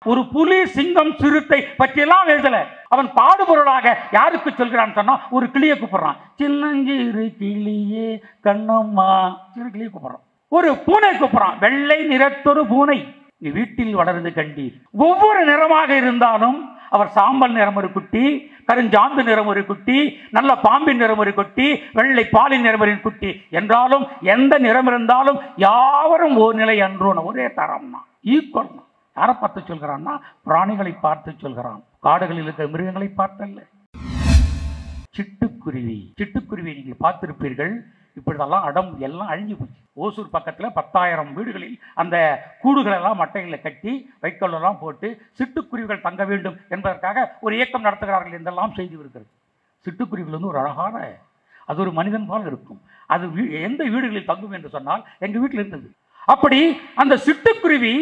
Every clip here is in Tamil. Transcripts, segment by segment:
ஒரு புலி, சிங்கம், சிறுத்தை பற்றியெல்லாம் எழுதல. அவன் பாடுபொருளாக யாருக்கு சொல்கிறான் சொன்னா, ஒரு கிளியை கூப்பிடுறான். சின்னஞ்சிறு கிளியே கண்ணம்மா, சிறு கிளியை கூப்பிடுறான். ஒரு பூனை கூப்பிடுறான், வெள்ளை நிறத்தொரு பூனை வீட்டில் வளர்ந்து கண்டீர். ஒவ்வொரு நிறமாக இருந்தாலும் அவர் சாம்பல் நிறம் ஒரு குட்டி, கருஞ்சாந்து நிறம் ஒரு குட்டி, நல்ல பாம்பின் நிறம் ஒரு குட்டி, வெள்ளை பாலின் நிறம் ஒரு குட்டி என்றாலும் எந்த நிறம் இருந்தாலும் யாவரும் ஒரு நிலை அன்றோன, ஒரே தரம்னா, ஈக்குவல். யாரை பார்த்து சொல்கிறான்னா, பிராணிகளை பார்த்து சொல்கிறான். காடுகளில் இருக்கிற மிருகங்களை பார்த்தல்ல. சிட்டுக்குருவி, சிட்டுக்குருவி நீங்கள் பார்த்திருப்பீர்கள். இப்படிதெல்லாம் அடம் எல்லாம் அழிஞ்சு போச்சு. ஓசூர் பக்கத்தில் 10,000 வீடுகளில் அந்த கூடுகளெல்லாம் மட்டைகளை கட்டி வைக்கோலெல்லாம் போட்டு சிட்டுக்குருவிகள் தங்க வேண்டும் என்பதற்காக ஒரு இயக்கம் நடத்துகிறார்கள் என்றெல்லாம் செய்தி இருக்கிறது. சிட்டுக்குருவிகள் வந்து ஒரு அழகான, அது ஒரு மனிதன் போல இருக்கும். அது எந்த வீடுகளில் தங்கும் என்று சொன்னால் எங்கள் வீட்டில் இருந்தது. அப்படி அந்த சிட்டுக்குருவி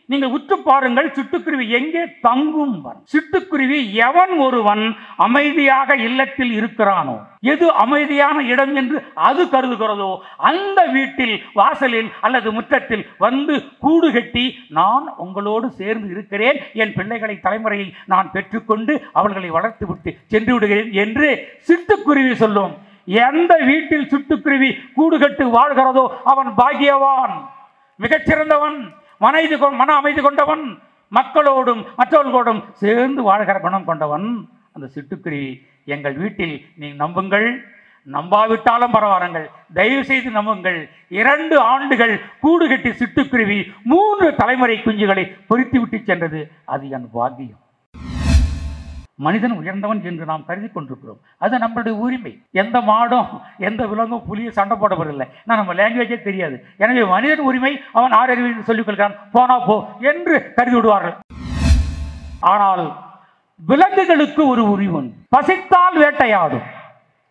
நீங்கள் உற்று பாருங்கள், சிட்டுக்குருவி எங்கே தங்கும்? சிட்டுக்குருவி எவன் ஒருவன் அமைதியாக இல்லத்தில் இருக்கிறானோ, எது அமைதியான இடம் என்று அது கருதுகிறதோ, அந்த வீட்டில் வாசலில் அல்லது முற்றத்தில் வந்து கூடு கட்டி, நான் உங்களோடு சேர்ந்து இருக்கிறேன், என் பிள்ளைகளை தலைமுறையில் நான் பெற்றுக்கொண்டு அவர்களை வளர்த்து விட்டு சென்று விடுகிறேன் என்று சிட்டுக்குருவி சொல்லும். எந்த வீட்டில் சிட்டுக்குருவி கூடு கட்டு வாழ்கிறதோ அவன் பாக்கியவான், மிகச்சிறந்தவன், மன அமைதி கொண்டவன், மக்களோடும் மற்றவர்களோடும் சேர்ந்து வாழ்கிற குணம் கொண்டவன் அந்த சிட்டுக்குருவி. எங்கள் வீட்டில் நீ நம்புங்கள், நம்பாவிட்டாலும் பரவாயில்லைங்கள், தயவு செய்து நம்புங்கள். 2 ஆண்டுகள் கூடு கட்டி சிட்டுக்குருவி 3 தலைமுறை குஞ்சுகளை பொறித்து விட்டு சென்றது. அது என் பாக்கியம். மனிதன் உயர்ந்தவன் என்று நாம் கருதி கொண்டிருக்கிறோம். அது நம்மளுடைய உரிமை. எந்த மாடும் எந்த விலங்கும் புலியை சண்டை போடப்படவில்லை. நம்ம லாங்குவேஜே தெரியாது. எனவே மனிதன் உரிமை, அவன் ஆறறிவு என்று சொல்லிக் கொள்கிறான், போனா போ என்று கருதி விடுவார்கள். ஆனால் விலங்குகளுக்கு ஒரு உரிமை. பசித்தால் வேட்டையாடும்,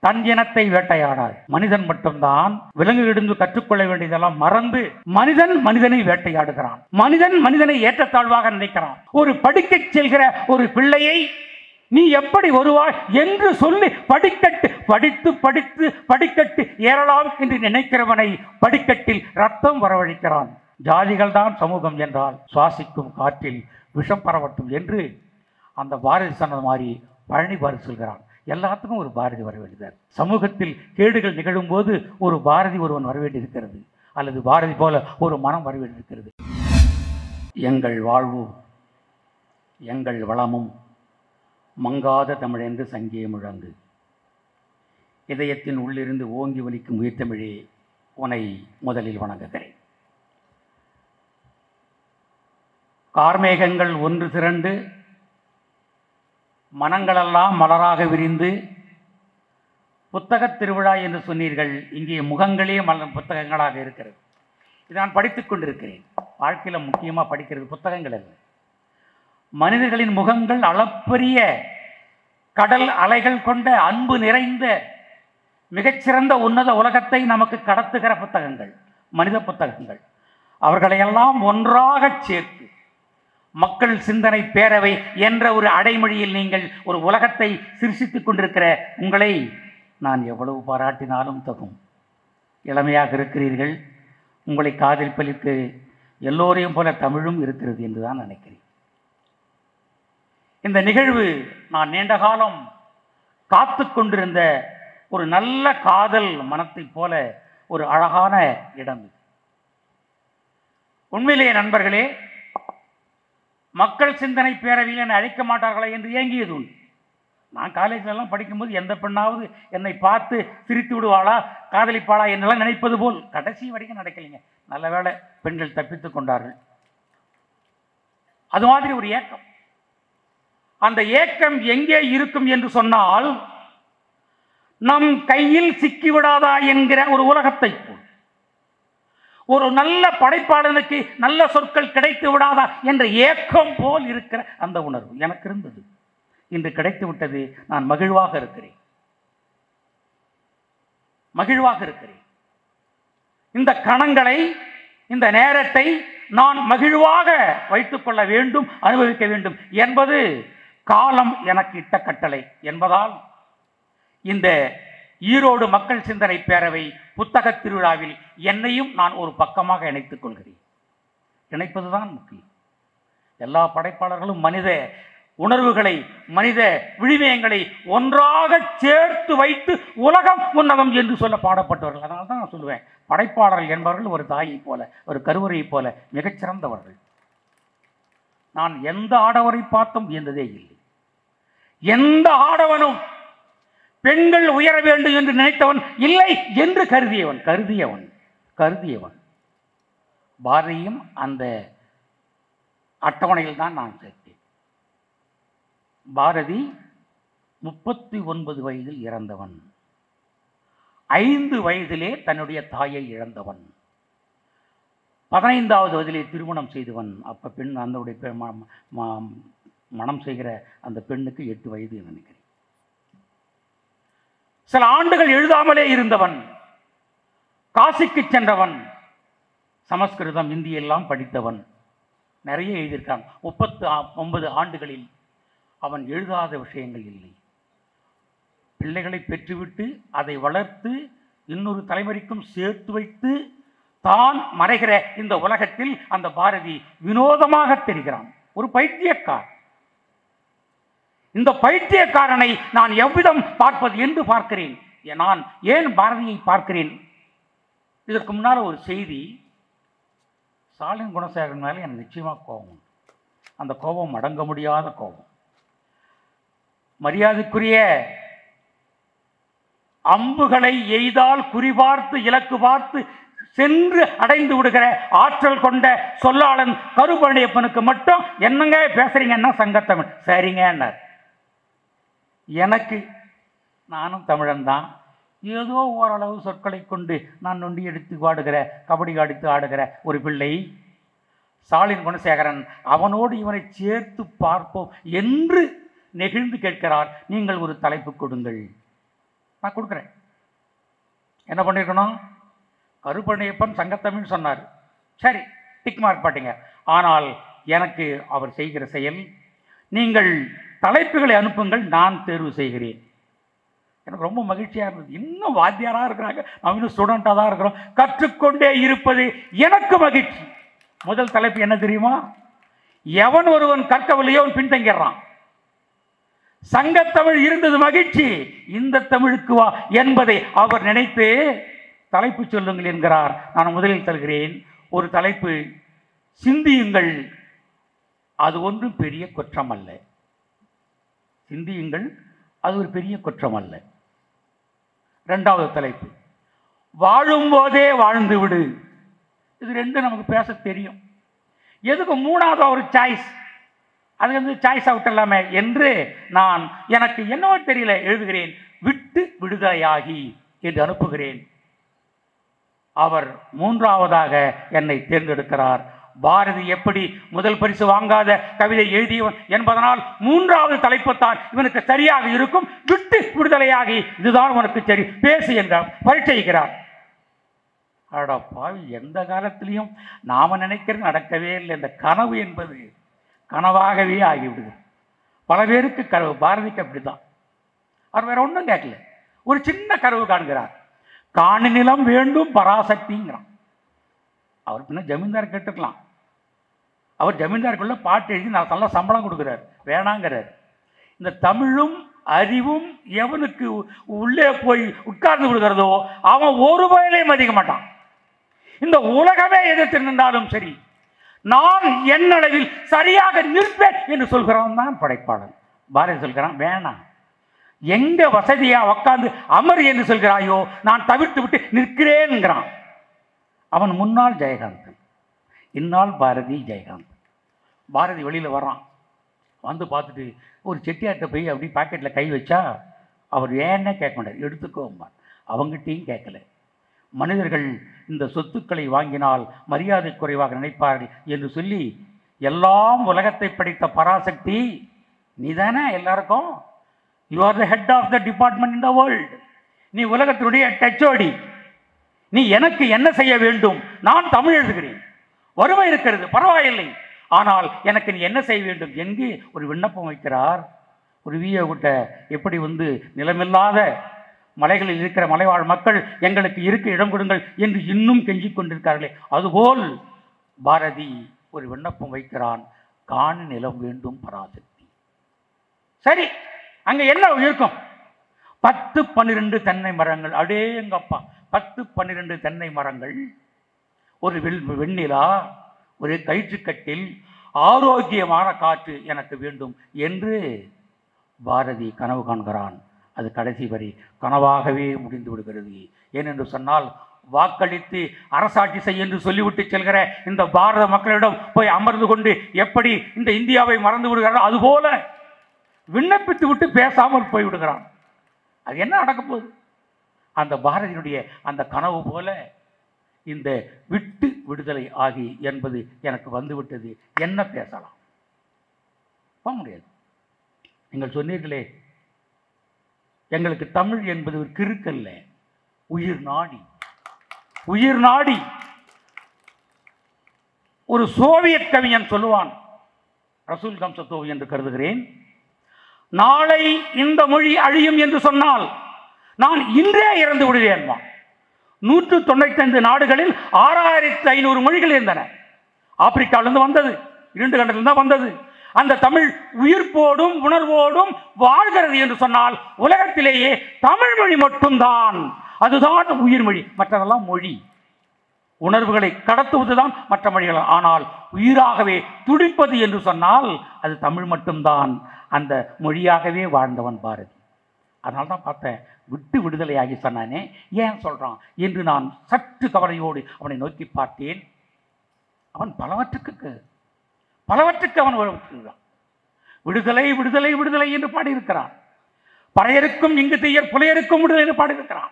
தன் இனத்தை வேட்டையாடாது. மனிதன் மட்டும்தான் விலங்குகளிடம் கற்றுக்கொள்ள வேண்டியதெல்லாம் மறந்து மனிதன் மனிதனை வேட்டையாடுகிறான். மனிதன் மனிதனை ஏற்றத்தாழ்வாக நினைக்கிறான். ஒரு படிக்க செல்கிற ஒரு பிள்ளையை நீ எப்படி வருவாய் என்று சொல்லி படிக்கட்டு படித்து படித்து படிக்கட்டு ஏறலாம் என்று நினைக்கிறவனை படிக்கட்டில் ரத்தம் வரவழைக்கிறான். ஜாதிகள் தான் சமூகம் என்றால் சுவாசிக்கும் காற்றில் விஷம் பரவட்டும் என்று அந்த பாரதி சொன்ன மாதிரி பழனி பாரதி சொல்கிறான். எல்லாத்துக்கும் ஒரு பாரதி வர வேண்டியது. சமூகத்தில் கேடுகள் நிகழும் போது ஒரு பாரதி ஒருவன் வர வேண்டியிருக்கிறது, அல்லது பாரதி போல ஒரு மனம் வர வேண்டியிருக்கிறது. எங்கள் வாழ்வும் எங்கள் வளமும் மங்காத தமிழென்று சங்கே முழங்கு, இதயத்தின் உள்ளிருந்து ஓங்கி ஒலிக்கும் உயிர்த்தமிழே, உனை முதலில் வணங்குகிறேன். கார்மேகங்கள் ஒன்று திரண்டு மனங்களெல்லாம் மலராக விரிந்து புத்தகத் திருவிழா என்று சொன்னீர்கள். இங்கே முகங்களே மலர் புத்தகங்களாக இருக்கிறது. இதை நான் படித்துக் கொண்டிருக்கிறேன். வாழ்க்கையில் முக்கியமாக படிக்கிறது புத்தகங்கள் அல்ல, மனிதர்களின் முகங்கள். அளப்பரிய கடல் அலைகள் கொண்ட அன்பு நிறைந்த மிகச்சிறந்த உன்னத உலகத்தை நமக்கு கடத்துகிற புத்தகங்கள், மனித புத்தகங்கள். அவர்களையெல்லாம் ஒன்றாக சேர்த்து மக்கள் சிந்தனை பேரவை என்ற ஒரு அடைமொழியில் நீங்கள் ஒரு உலகத்தை சிருஷித்துக் கொண்டிருக்கிற உங்களை நான் எவ்வளவு பாராட்டினாலும் தகும். இளமையாக இருக்கிறீர்கள். உங்களை காதலிப்பதற்கு எல்லோரையும் போல தமிழும் இருக்கிறது என்றுதான் நினைக்கிறேன். இந்த நிகழ்வு நான் நீண்ட காலம் காத்து கொண்டிருந்த ஒரு நல்ல காதல் மனத்தை போல ஒரு அழகான இடம். உண்மையிலேயே நண்பர்களே, மக்கள் சிந்தனை பேரவையில் என்னை அழைக்க மாட்டார்களா என்று ஏங்கியது உண்டு. நான் காலேஜிலெல்லாம் படிக்கும்போது எந்த பெண்ணாவது என்னை பார்த்து சிரித்து விடுவாளா, காதலிப்பாளா என்றெல்லாம் நினைப்பது போல் கடைசி வரைக்கும் நடக்கலைங்க. நல்ல வேளை பெண்கள் தப்பித்துக் கொண்டார்கள். அது மாதிரி ஒரு ஏக்கம். அந்த ஏக்கம் எங்கே இருக்கும் என்று சொன்னால், நம் கையில் சிக்கிவிடாதா என்கிற ஒரு உலகத்தை போல், ஒரு நல்ல படைப்பாளனுக்கு நல்ல சொற்கள் கிடைத்து விடாதா என்ற ஏக்கம் போல் இருக்கிற அந்த உணர்வு எனக்கு இருந்தது. இன்று கிடைத்து விட்டது. நான் மகிழ்வாக இருக்கிறேன், மகிழ்வாக இருக்கிறேன். இந்த கணங்களை, இந்த நேரத்தை நான் மகிழ்வாக வைத்துக் கொள்ள வேண்டும், அனுபவிக்க வேண்டும் என்பது காலம் எனக்கு இட்ட கட்டளை என்பதால் இந்த ஈரோடு மக்கள் சிந்தனை பேரவை புத்தக திருவிழாவில் என்னையும் நான் ஒரு பக்கமாக இணைத்துக் கொள்கிறேன். இணைப்பதுதான் முக்கியம். எல்லா படைப்பாளர்களும் மனித உணர்வுகளை, மனித விழுமியங்களை ஒன்றாக சேர்த்து வைத்து உலகம் உன்னதம் என்று சொல்ல பாடப்பட்டவர்கள். அதனால தான் நான் சொல்லுவேன், படைப்பாளர்கள் என்பவர்கள் ஒரு தாயை போல, ஒரு கருவறையை போல மிகச்சிறந்தவர்கள். நான் எந்த ஆடவரை பார்த்தும் வியந்ததே இல்லை. எந்த ஆடவனும் பெண்கள் உயர வேண்டும் என்று நினைத்தவன் இல்லை என்று கருதியவன் பாரதியும் அந்த அட்டவணையில் தான் நான் சேர்த்தேன். பாரதி 39 வயதில் இறந்தவன், 5 வயதிலே தன்னுடைய தாயை இழந்தவன், 15வது வயதிலே திருமணம் செய்தவன். அப்ப பெண் அந்த மனம் செய்கிற அந்த பெண்ணுக்கு 8 வயது நினைக்கிறேன். சில ஆண்டுகள் எழுதாமலே இருந்தவன், காசிக்கு சென்றவன், சமஸ்கிருதம் இந்தி எல்லாம் படித்தவன், நிறைய எழுதியிருக்கான். 39 ஆண்டுகளில் அவன் எழுதாத விஷயங்கள் இல்லை. பிள்ளைகளை பெற்றுவிட்டு அதை வளர்த்து இன்னொரு தலைமுறைக்கும் சேர்த்து வைத்து தான் மறைகிற இந்த உலகத்தில் அந்த பாரதி வினோதமாக தெரிகிறான். ஒரு பைத்தியக்கார். இந்த பைத்தியக்காரனை நான் எவ்விதம் பார்ப்பது என்று பார்க்கிறேன். நான் ஏன் பாரதியை பார்க்கிறேன்? இதற்கு முன்னால் ஒரு செய்தி, ஸ்டாலின் குணசேகரன் மேலே எனக்கு நிச்சயமாக கோபம். அந்த கோபம் அடங்க முடியாத கோபம். மரியாதைக்குரிய அம்புகளை எய்தால் குறிபார்த்து இலக்கு பார்த்து சென்று அடைந்து விடுகிற ஆற்றல் கொண்ட சொல்லாளன் கருப்பழனியப்பனுக்கு மட்டும் என்னங்க பேசுறீங்கன்னா சங்கத்தமிழ் சரிங்க. எனக்கு, நானும் தமிழன் தான், ஏதோ ஓரளவு சொற்களை கொண்டு நான் நொண்டி எடுத்து பாடுகிற, கபடி அடித்து ஆடுகிற ஒரு பிள்ளை ஸ்டாலின் குணசேகரன் அவனோடு இவனை சேர்த்து பார்ப்போம் என்று நெகிழ்ந்து கேட்கிறார். நீங்கள் ஒரு தலைப்பு கொடுங்கள். நான் கொடுக்குறேன். என்ன பண்ணியிருக்கணும்? கருப்பழனியப்பன் சங்கத்தமிழ் சொன்னார், சரி டிக் மார்க் பாட்டிங்க. ஆனால் எனக்கு அவர் செய்கிற செயல், நீங்கள் தலைப்புகளை அனுப்புங்கள், நான் தேர்வு செய்கிறேன். எனக்கு ரொம்ப மகிழ்ச்சியாக இருந்தது. இன்னும் வாத்தியாராக இருக்கிறாங்க, நம்ம இன்னும் ஸ்டூடெண்ட்டாக தான் இருக்கிறோம், கற்றுக்கொண்டே இருப்பது எனக்கு மகிழ்ச்சி. முதல் தலைப்பு என்ன தெரியுமா? எவன் ஒருவன் கற்கவில்லையோ அவன் பின்தங்கிறான். சங்கத்தமிழ் இருந்தது மகிழ்ச்சி, இந்த தமிழுக்கு வா என்பதை அவர் நினைத்து தலைப்பு சொல்லுங்கள் என்கிறார். நான் முதலில் தருகிறேன் ஒரு தலைப்பு, சிந்தியுங்கள், அது ஒன்றும் பெரிய குற்றம் அல்ல. சிந்தியுங்கள், அது ஒரு பெரிய குற்றம் அல்ல. இரண்டாவது தலைப்பு, வாழும் போதே வாழ்ந்து விடு. இது ரெண்டும் நமக்கு பேச தெரியும். எதுக்கு மூணாவது ஒரு சாய்ஸ்? அது வந்து சாய்ஸ் விட்டுலாமே என்று நான் எனக்கு என்னவோ தெரியல எழுதுகிறேன், விட்டு விடுதலையாகி என்று அனுப்புகிறேன். அவர் மூன்றாவதாக என்னை தேர்ந்தெடுக்கிறார். பாரதி எப்படி முதல் பரிசு வாங்காத கவிதை எழுதியவன் என்பதனால் மூன்றாவது தலைப்புத்தான் இவனுக்கு சரியாக இருக்கும், விட்டு விடுதலையாகி இதுதான் உனக்கு சரி பேசு என்றார், பரீட்சைக்கிறார். அடா பாவி, எந்த காலத்திலையும் நாம நினைக்கிறது நடக்கவே இல்லை. இந்த கனவு என்பது கனவாகவே ஆகிவிடுது. பல பேருக்கு கனவு, பாரதிக்கு அப்படித்தான். அவர் வேற ஒன்றும் கேட்கல, ஒரு சின்ன கனவு காண்கிறார், காணி நிலம் வேண்டும் பராசக்திங்கிறான். அவர் பின்ன ஜமீன்தார் கேட்டுக்கலாம். அவர் ஜமீன்தாருக்குள்ள பாட்டு எழுதி நான் நல்ல சம்பளம் கொடுக்குறாரு, வேணாங்கிறார். இந்த தமிழும் அறிவும் எவனுக்கு உள்ளே போய் உட்கார்ந்து விடுகிறதோ அவன் ஒரு வயலையும் மதிக்க மாட்டான். இந்த உலகமே எதிர்த்து நின்றாலும் சரி, நான் என்னளவில் சரியாக நிற்பேன் என்று சொல்கிறவன் தான் படைப்பாளன். பாரதி சொல்கிறான், வேணாம், எங்க வசதியா உட்கார்ந்து அமர் என்று சொல்கிறாயோ நான் தவிர்த்து விட்டு நிற்கிறேன்கிறான். அவன் முன்னாள் ஜெயகாந்தன், இந்நாள் பாரதி ஜெயகாந்தன். பாரதி வெளியில் வர்றான், வந்து பார்த்துட்டு ஒரு செட்டியார்கிட்ட போய் அப்படி பாக்கெட்டில் கை வச்சா அவர் ஏன்னே கேட்க மாட்டார், எடுத்துக்கோம்பார். அவங்ககிட்டையும் கேட்கல. மனிதர்கள் இந்த சொத்துக்களை வாங்கினால் மரியாதை குறைவாக நினைப்பார்கள் என்று சொல்லி, எல்லாம் உலகத்தை படைத்த பராசக்தி நீ தானே எல்லாருக்கும், you are the head of the department in the world, நீ உலகத்தினுடைய டச்சோடி, நீ எனக்கு என்ன செய்ய வேண்டும்? நான் தமிழ் எழுதுகிறேன், வறுமை இருக்கிறது பரவாயில்லை, ஆனால் எனக்கு நீ என்ன செய்ய வேண்டும் என்று ஒரு விண்ணப்பம் வைக்கிறார். ஒரு வீய விட்ட எப்படி வந்து நிலமில்லாத மலைகளில் இருக்கிற மலைவாழ் மக்கள் எங்களுக்கு இருக்க இடம் கொடுங்கள் என்று இன்னும் கெஞ்சிக் கொண்டிருக்கிறார்களே, அதுபோல் பாரதி ஒரு விண்ணப்பம் வைக்கிறான். காணி நிலம் வேண்டும் பராசக்தி. சரி, அங்க என்ன இருக்கும்? 10-12 தென்னை மரங்கள். அடேங்கப்பா, 10-12 தென்னை மரங்கள், ஒரு வெண்ணிலா, ஒரு கயிற்றுக்கட்டில், ஆரோக்கியமான காற்று எனக்கு வேண்டும் என்று பாரதி கனவு காண்கிறான். அது கடைசி வரை கனவாகவே முடிந்து விடுகிறது. ஏனென்று சொன்னால், வாக்களித்து அரசாட்சி செய்ய என்று சொல்லிவிட்டு செல்கிற இந்த பாரத மக்களிடம் போய் அமர்ந்து கொண்டு எப்படி இந்த இந்தியாவை மறந்து விடுகிறார், அதுபோல விண்ணப்பித்து விட்டு பேசாமல் போய்விடுகிறான். அது என்ன நடக்க போகுது? அந்த பாரதியினுடைய அந்த கனவு போல இந்த விட்டு விடுதலை ஆகி என்பது எனக்கு வந்துவிட்டது. என்ன பேசலாம்? போக முடியாது. நீங்கள் சொன்னீர்களே, எங்களுக்கு தமிழ் என்பது ஒரு கிறுக்கல்ல, உயிர் நாடி. உயிர் நாடி. ஒரு சோவியத் கவிஞன் சொல்லுவான், ரசூல் கம்சத்தோவி என்று கருதுகிறேன், நாளை இந்த மொழி அழியும் என்று சொன்னால் நான் இன்றே இறந்து விடுவேன். 195 நாடுகளில் 6500 மொழிகள் இருந்தன. ஆப்பிரிக்காவிலிருந்து வந்தது, 2 கண்டத்திலிருந்து வந்தது. அந்த தமிழ் உயிர்ப்போடும் உணர்வோடும் வாழ்கிறது என்று சொன்னால் உலகத்திலேயே தமிழ் மொழி மட்டும்தான். அதுதான் உயிர் மொழி. மற்றதெல்லாம் மொழி, உணர்வுகளை கடத்துவதுதான் மற்ற மொழிகள். ஆனால் உயிராகவே துடிப்பது என்று சொன்னால் அது தமிழ் மட்டும்தான். அந்த மொழியாகவே வாழ்ந்தவன் பாரதி. அதனால தான் பார்த்தேன், விட்டு விடுதலையாகி சொன்னானே, ஏன் சொல்றான் என்று நான் சற்று கவலையோடு அவனை நோக்கி பார்த்தேன். அவன் பலவற்றுக்கு அவன் விடுதலை விடுதலை விடுதலை என்று பாடியிருக்கிறான். பறையருக்கும் இங்கு தீயர் புலையருக்கும் விடுதலை என்று பாடியிருக்கிறான்.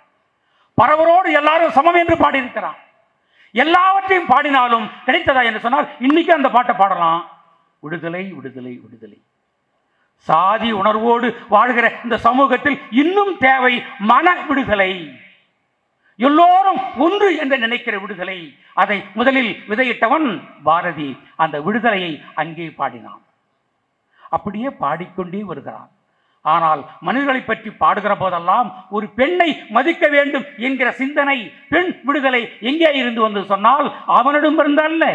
பறவரோடு எல்லாரும் சமம் என்று பாடியிருக்கிறான். எல்லாவற்றையும் பாடினாலும் கிடைத்ததா என்று சொன்னால் இன்னைக்கு அந்த பாட்டை பாடலாம். விடுதலை விடுதலை விடுதலை. சாதி உணர்வோடு வாழ்கிற இந்த சமூகத்தில் இன்னும் தேவை மன விடுதலை. எல்லோரும் ஒன்று என்று நினைக்கிற விடுதலை. அதை முதலில் விதையிட்டவன் பாரதி. அந்த விடுதலையை அங்கே பாடினான். அப்படியே பாடிக்கொண்டே வருகிறான். ஆனால் மனிதர்களை பற்றி பாடுகிற போதெல்லாம் ஒரு பெண்ணை மதிக்க வேண்டும் என்கிற சிந்தனை, பெண் விடுதலை எங்கே இருந்து வந்து சொன்னால் அவனிடம் இருந்தல்ல,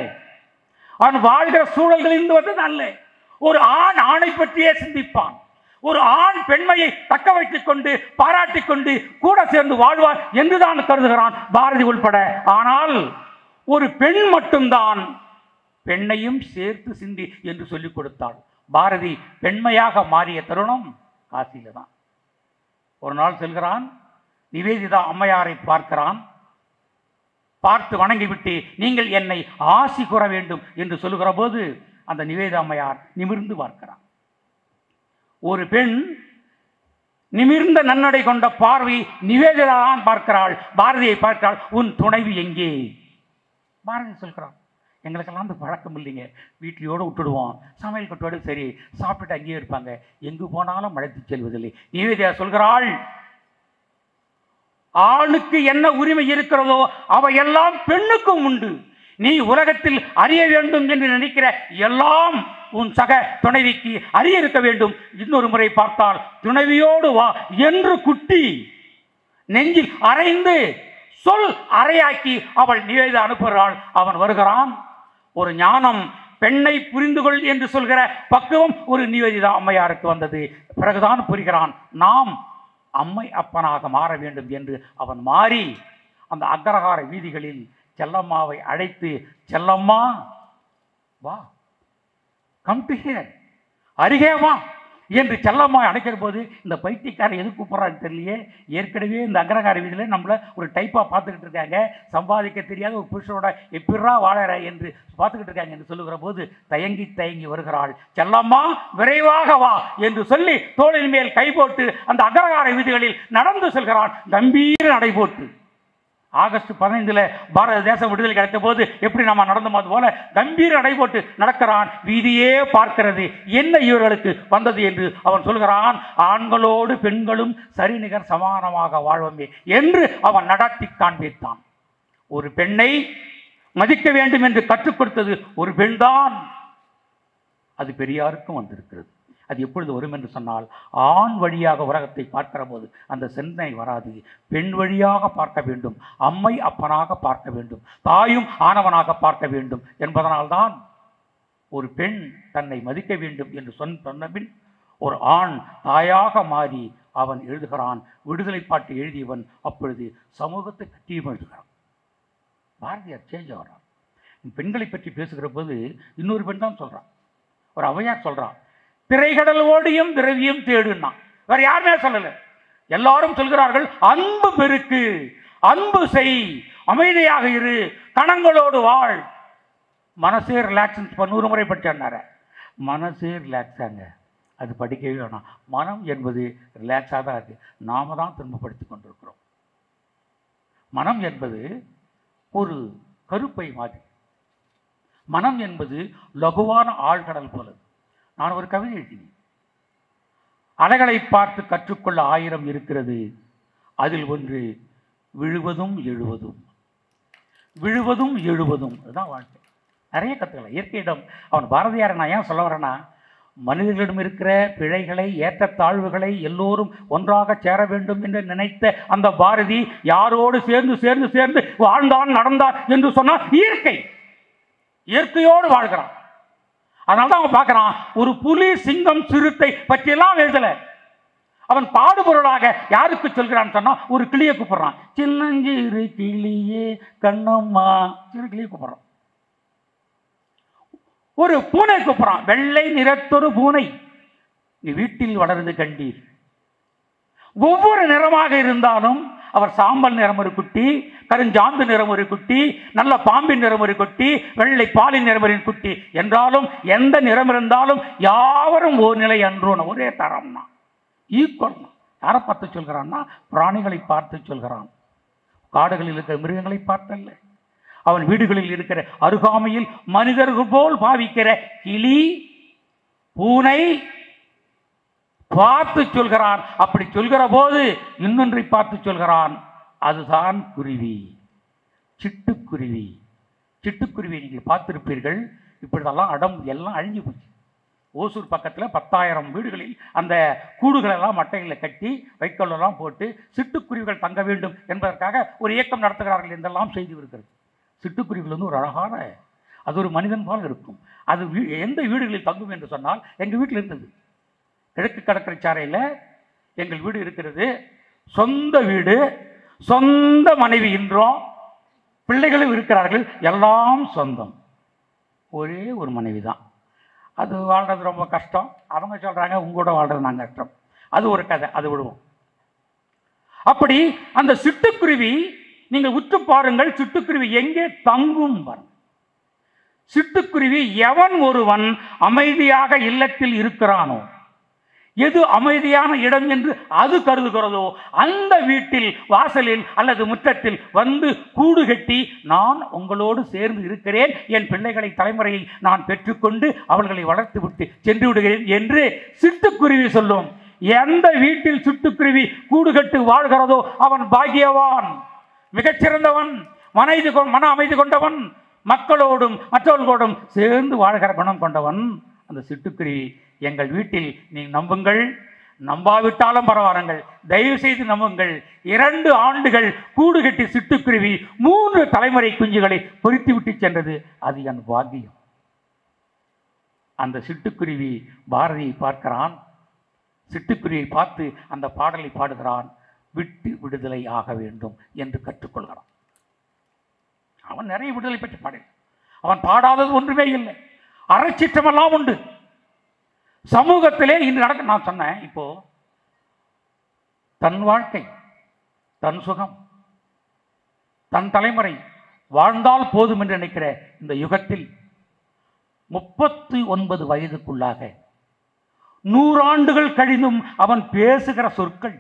அவன் வாழ்கிற சூழல்களிலிருந்து வந்தது அல்ல. ஒரு ஆண் ஆணை பற்றியே சிந்திப்பான். ஒரு ஆண் பெண்மையை தக்க வைத்துக் கொண்டு பாராட்டிக் கொண்டு கூட சேர்ந்து வாழ்வார் என்றுதான் கருதுகிறான் பாரதி உள்பட. ஆனால் ஒரு பெண் மட்டும்தான் பெண்ணையும் சேர்த்து சிந்தி என்று சொல்லிக் கொடுத்தாள். பாரதி பெண்மையாக மாறிய தருணம் காசியில தான். ஒரு நாள் செல்கிறான், நிவேதிதா அம்மையாரை பார்க்கிறான். பார்த்து வணங்கிவிட்டு நீங்கள் என்னை ஆசி கூற வேண்டும் என்று சொல்லுகிற போது அந்த நிவேதிதா அம்மையார் நிமிர்ந்து பார்க்கிறான். ஒரு பெண் நிமிர்ந்த நன்னடை கொண்ட பார்வை நிவேதிதா தான் பார்க்கிறாள், பாரதியை பார்க்கிறாள். உன் துணைவி எங்கே? பாரதி சொல்கிறான், எங்களுக்கெல்லாம் அந்த பழக்கம் இல்லைங்க, வீட்லையோடு விட்டுடுவோம், சமையல் கட்டோடு சரி சாப்பிட்டுட்டு அங்கேயே இருப்பாங்க, எங்கு போனாலும் அழைத்து செல்வதில்லை. நிவேதிதா சொல்கிறாள், ஆணுக்கு என்ன உரிமை இருக்கிறதோ அவையெல்லாம் பெண்ணுக்கும் உண்டு. நீ உலகத்தில் அறிய வேண்டும் என்று நினைக்கிற எல்லாம் உன் சக துணைவிக்கு அறிய இருக்க வேண்டும். இன்னொரு முறை பார்த்தால் துணைவியோடு வா என்று குட்டி நெஞ்சில் அரைந்து சொல் அறையாக்கி அவள் நிவேதிதா அனுப்புகிறாள். அவன் வருகிறான். ஒரு ஞானம், பெண்ணை புரிந்து கொள் என்று சொல்கிற பக்குவம் ஒரு நிவேதிதா அம்மையாருக்கு வந்தது. பிறகுதான் புரிகிறான், நாம் அம்மை அப்பனாக மாற வேண்டும் என்று. அவன் மாறி அந்த அக்ரஹார வீதிகளில் செல்லம்மாவை அழைத்து, செல்லம்மா வா, கம் டு ஹியர், அருகே வா என்று செல்லம்மா அழைக்கிற போது இந்த பைத்தியக்காரன் எது கூப்பிட்றான்னு தெரியலையே, ஏற்கனவே இந்த அக்ரஹார வீதியில் நம்மளை ஒரு டைப்பாக பார்த்துக்கிட்டு இருக்காங்க, சம்பாதிக்க தெரியாத ஒரு புருஷனோட எப்படிரா வாழற என்று பார்த்துக்கிட்டு இருக்காங்க என்று சொல்லுகிற போது தயங்கி தயங்கி வருகிறாள். செல்லம்மா விரைவாக வா என்று சொல்லி தோளின் மேல் கை போட்டு அந்த அக்ரஹார வீதிகளில் நடந்து செல்கிறான். கம்பீர நடை போட்டு. ஆகஸ்ட் 15 பாரத தேசம் விடுதலை கிடைத்த போது எப்படி நம்ம நடந்தோம் அது போல கம்பீர நடைபோட்டு நடக்கிறான். வீதியே பார்க்கிறது, என்ன இவர்களுக்கு வந்தது என்று அவன் சொல்கிறான். ஆண்களோடு பெண்களும் சரிநிகர் சமானமாக வாழ்வமே என்று அவன் நடத்தி காண்பித்தான். ஒரு பெண்ணை மதிக்க வேண்டும் என்று கற்றுக் கொடுத்தது ஒரு பெண்தான். அது பெரியாருக்கும் வந்திருக்கிறது. அது எப்பொழுது வரும் என்று சொன்னால், ஆண் வழியாக உலகத்தை பார்க்கிற போது அந்த சிந்தனை வராது. பெண் வழியாக பார்க்க வேண்டும், அம்மை அப்பனாக பார்க்க வேண்டும், தாயும் ஆணவனாக பார்க்க வேண்டும் என்பதனால்தான் ஒரு பெண் தன்னை மதிக்க வேண்டும் என்று சொன்னபின் ஒரு ஆண் தாயாக மாறி அவன் எழுதுகிறான். விடுதலை பாட்டு எழுதியவன் அப்பொழுது சமூகத்தை கட்டியும் எழுதுகிறான். பாரதியார் சேஞ்ச் ஆகிறான். பெண்களை பற்றி பேசுகிற போது இன்னொரு பெண் தான் சொல்றான். ஒரு ஔவையார் சொல்றான், திரைகடல் ஓடியும் திரவியம் தேடுன்னா. வேற யாருமே சொல்லல. எல்லாரும் சொல்கிறார்கள், அன்பு பெருக்கு, அன்பு செய், அமைதியாக இரு, கணங்களோடு வாழ், மனசே ரிலாக்ஸ். 100 முறை படிச்சார். மனசே ரிலாக்ஸாங்க, அது படிக்கவே வேணாம். மனம் என்பது ரிலாக்ஸாக தான் இருக்கு. நாம தான் துன்பப்படுத்தி கொண்டிருக்கிறோம். மனம் என்பது ஒரு கருப்பை மாதிரி. மனம் என்பது லகுவான ஆழ்கடல் போலது. நான் ஒரு கவிதை எழுதினேன். அலைகளை பார்த்து கற்றுக்கொள்ள 1000 இருக்கிறது, அதில் ஒன்று விழுவதும் எழுவதும். விழுவதும் எழுவதும் அதுதான் வாழ்க்கை. நிறைய கற்றுக்கலாம் இயற்கையிடம். அவன் பாரதியாரை நான் ஏன் சொல்ல வரேன்னா, மனிதர்களிடம் இருக்கிற பிழைகளை, ஏற்றத்தாழ்வுகளை எல்லோரும் ஒன்றாக சேர வேண்டும் என்று நினைத்த அந்த பாரதி யாரோடு சேர்ந்து சேர்ந்து சேர்ந்து வாழ்ந்தான் நடந்தான் என்று சொன்னால் இயற்கை. இயற்கையோடு வாழ்கிறான். அதனால தான் அவன் பார்க்குறான், ஒரு புலி, சிங்கம், சிறுத்தை பற்றியெல்லாம் எழுதலை. அவன் பாடுபொருளாக யாருக்கு சொல்கிறான்னு சொன்னா, ஒரு கிளியை கூப்பிடுறான். சின்னஞ்சிறு கிளியே கண்ணம்மா, சிறு கிளியை கூப்பிடுறான். ஒரு பூனை கூப்பிடுறான், வெள்ளை நிறத்தொரு பூனை, நீ வீட்டில் வளர்ந்து கண்டீர். ஒவ்வொரு நிறமாக இருந்தாலும் அவர் சாம்பல் நிறம் ஒரு குட்டி, கருஞ்சாந்து நிறம் ஒரு குட்டி, நல்ல பாம்பின் நிறம் ஒரு குட்டி, வெள்ளை பாலின் நிறம் ஒரு குட்டி என்றாலும் எந்த நிறம் இருந்தாலும் யாவரும் ஒரு நிலை அன்றோன்னு, ஒரே தரம்னா, ஈக்குவல். யாரை பார்த்து சொல்கிறான்னா, பிராணிகளை பார்த்து சொல்கிறான். காடுகளில் இருக்கிற மிருகங்களை பார்த்தல்ல. அவன் வீடுகளில் இருக்கிற அருகாமையில் மனிதர்கள் போல் பாவிக்கிற கிளி, பூனை பார்த்து சொல்கிறான். அப்படி சொல்கிற போது இன்னொன்றை பார்த்து சொல்கிறான், அதுதான் குருவி, சிட்டுக்குருவி. சிட்டுக்குருவி நீங்கள் பார்த்திருப்பீர்கள். இப்படிதெல்லாம் அடம் எல்லாம் அழிஞ்சு போச்சு. ஓசூர் பக்கத்தில் 10,000 வீடுகளில் அந்த கூடுகளெல்லாம் மட்டைகளை கட்டி வைக்கோலெல்லாம் போட்டு சிட்டுக்குருவிகள் தங்க வேண்டும் என்பதற்காக ஒரு இயக்கம் நடத்துகிறார்கள் என்றெல்லாம் செய்தி இருக்கிறது. சிட்டுக்குருவிகள் வந்து ஒரு அழகான, அது ஒரு மனிதன் போல இருக்கும். அது எந்த வீடுகளில் தங்கும் என்று சொன்னால், எங்கள் வீட்டில் இருந்தது. கிழக்கு கடற்கரை சாலையில் எங்கள் வீடு இருக்கிறது. சொந்த வீடு, சொந்த மனைவி இன்றோம், பிள்ளைகளும் இருக்கிறார்கள், எல்லாம் சொந்தம். ஒரே ஒரு மனைவி தான். அது வாழ்கிறது ரொம்ப கஷ்டம். அவங்க சொல்கிறாங்க, உங்களோட வாழ்கிறது நாங்கள் கஷ்டம். அது ஒரு கதை, அது விடுவோம். அப்படி அந்த சிட்டுக்குருவி நீங்கள் உற்று பாருங்கள், சிட்டுக்குருவி எங்கே தங்கும் பாருங்கள். சிட்டுக்குருவி எவன் ஒருவன் அமைதியாக இல்லத்தில் இருக்கிறானோ, எது அமைதியான இடம் என்று அது கருதுகிறதோ, அந்த வீட்டில் வாசலில் அல்லது முற்றத்தில் வந்து கூடு கட்டி, நான் உங்களோடு சேர்ந்து இருக்கிறேன், என் பிள்ளைகளை, தலைமுறையை நான் பெற்றுக்கொண்டு அவர்களை வளர்த்து விட்டு சென்று விடுகிறேன் என்று சிட்டுக்குருவி சொல்லும். எந்த வீட்டில் சிட்டுக்குருவி கூடு கட்டு வாழ்கிறதோ அவன் பாக்கியவான், மிகச்சிறந்தவன், மன அமைதி கொண்டவன், மக்களோடும் மற்றவர்களோடும் சேர்ந்து வாழ்கிற குணம் கொண்டவன் அந்த சிட்டுக்குருவி. எங்கள் வீட்டில் நீ நம்புங்கள், நம்பாவிட்டாலும் பரவாயில்லைங்கள், தயவு செய்து நம்புங்கள். 2 ஆண்டுகள் கூடு கட்டி சிட்டுக்குருவி 3 தலைமுறை குஞ்சுகளை பொறித்து விட்டு சென்றது. அது என் பாக்கியம். அந்த சிட்டுக்குருவி பாரதியை பார்க்கிறான். சிட்டுக்குருவியை பார்த்து அந்த பாடலை பாடுகிறான். விட்டு விடுதலை ஆக வேண்டும் என்று கற்றுக்கொள்கிறான். அவன் நிறைய விடுதலை பற்றி பாடு. அவன் பாடாதது ஒன்றுமே இல்லை. அறச்சீற்றமெல்லாம் உண்டு சமூகத்திலே இன்று நடக்க. நான் சொன்னேன், இப்போ தன் வாழ்க்கை, தன் சுகம், தன் தலைமுறை வாழ்ந்தால் போதும் என்று நினைக்கிற இந்த யுகத்தில் 39 வயதுக்குள்ளாக 100 ஆண்டுகள் கழிந்தும் அவன் பேசுகிற சொற்கள்,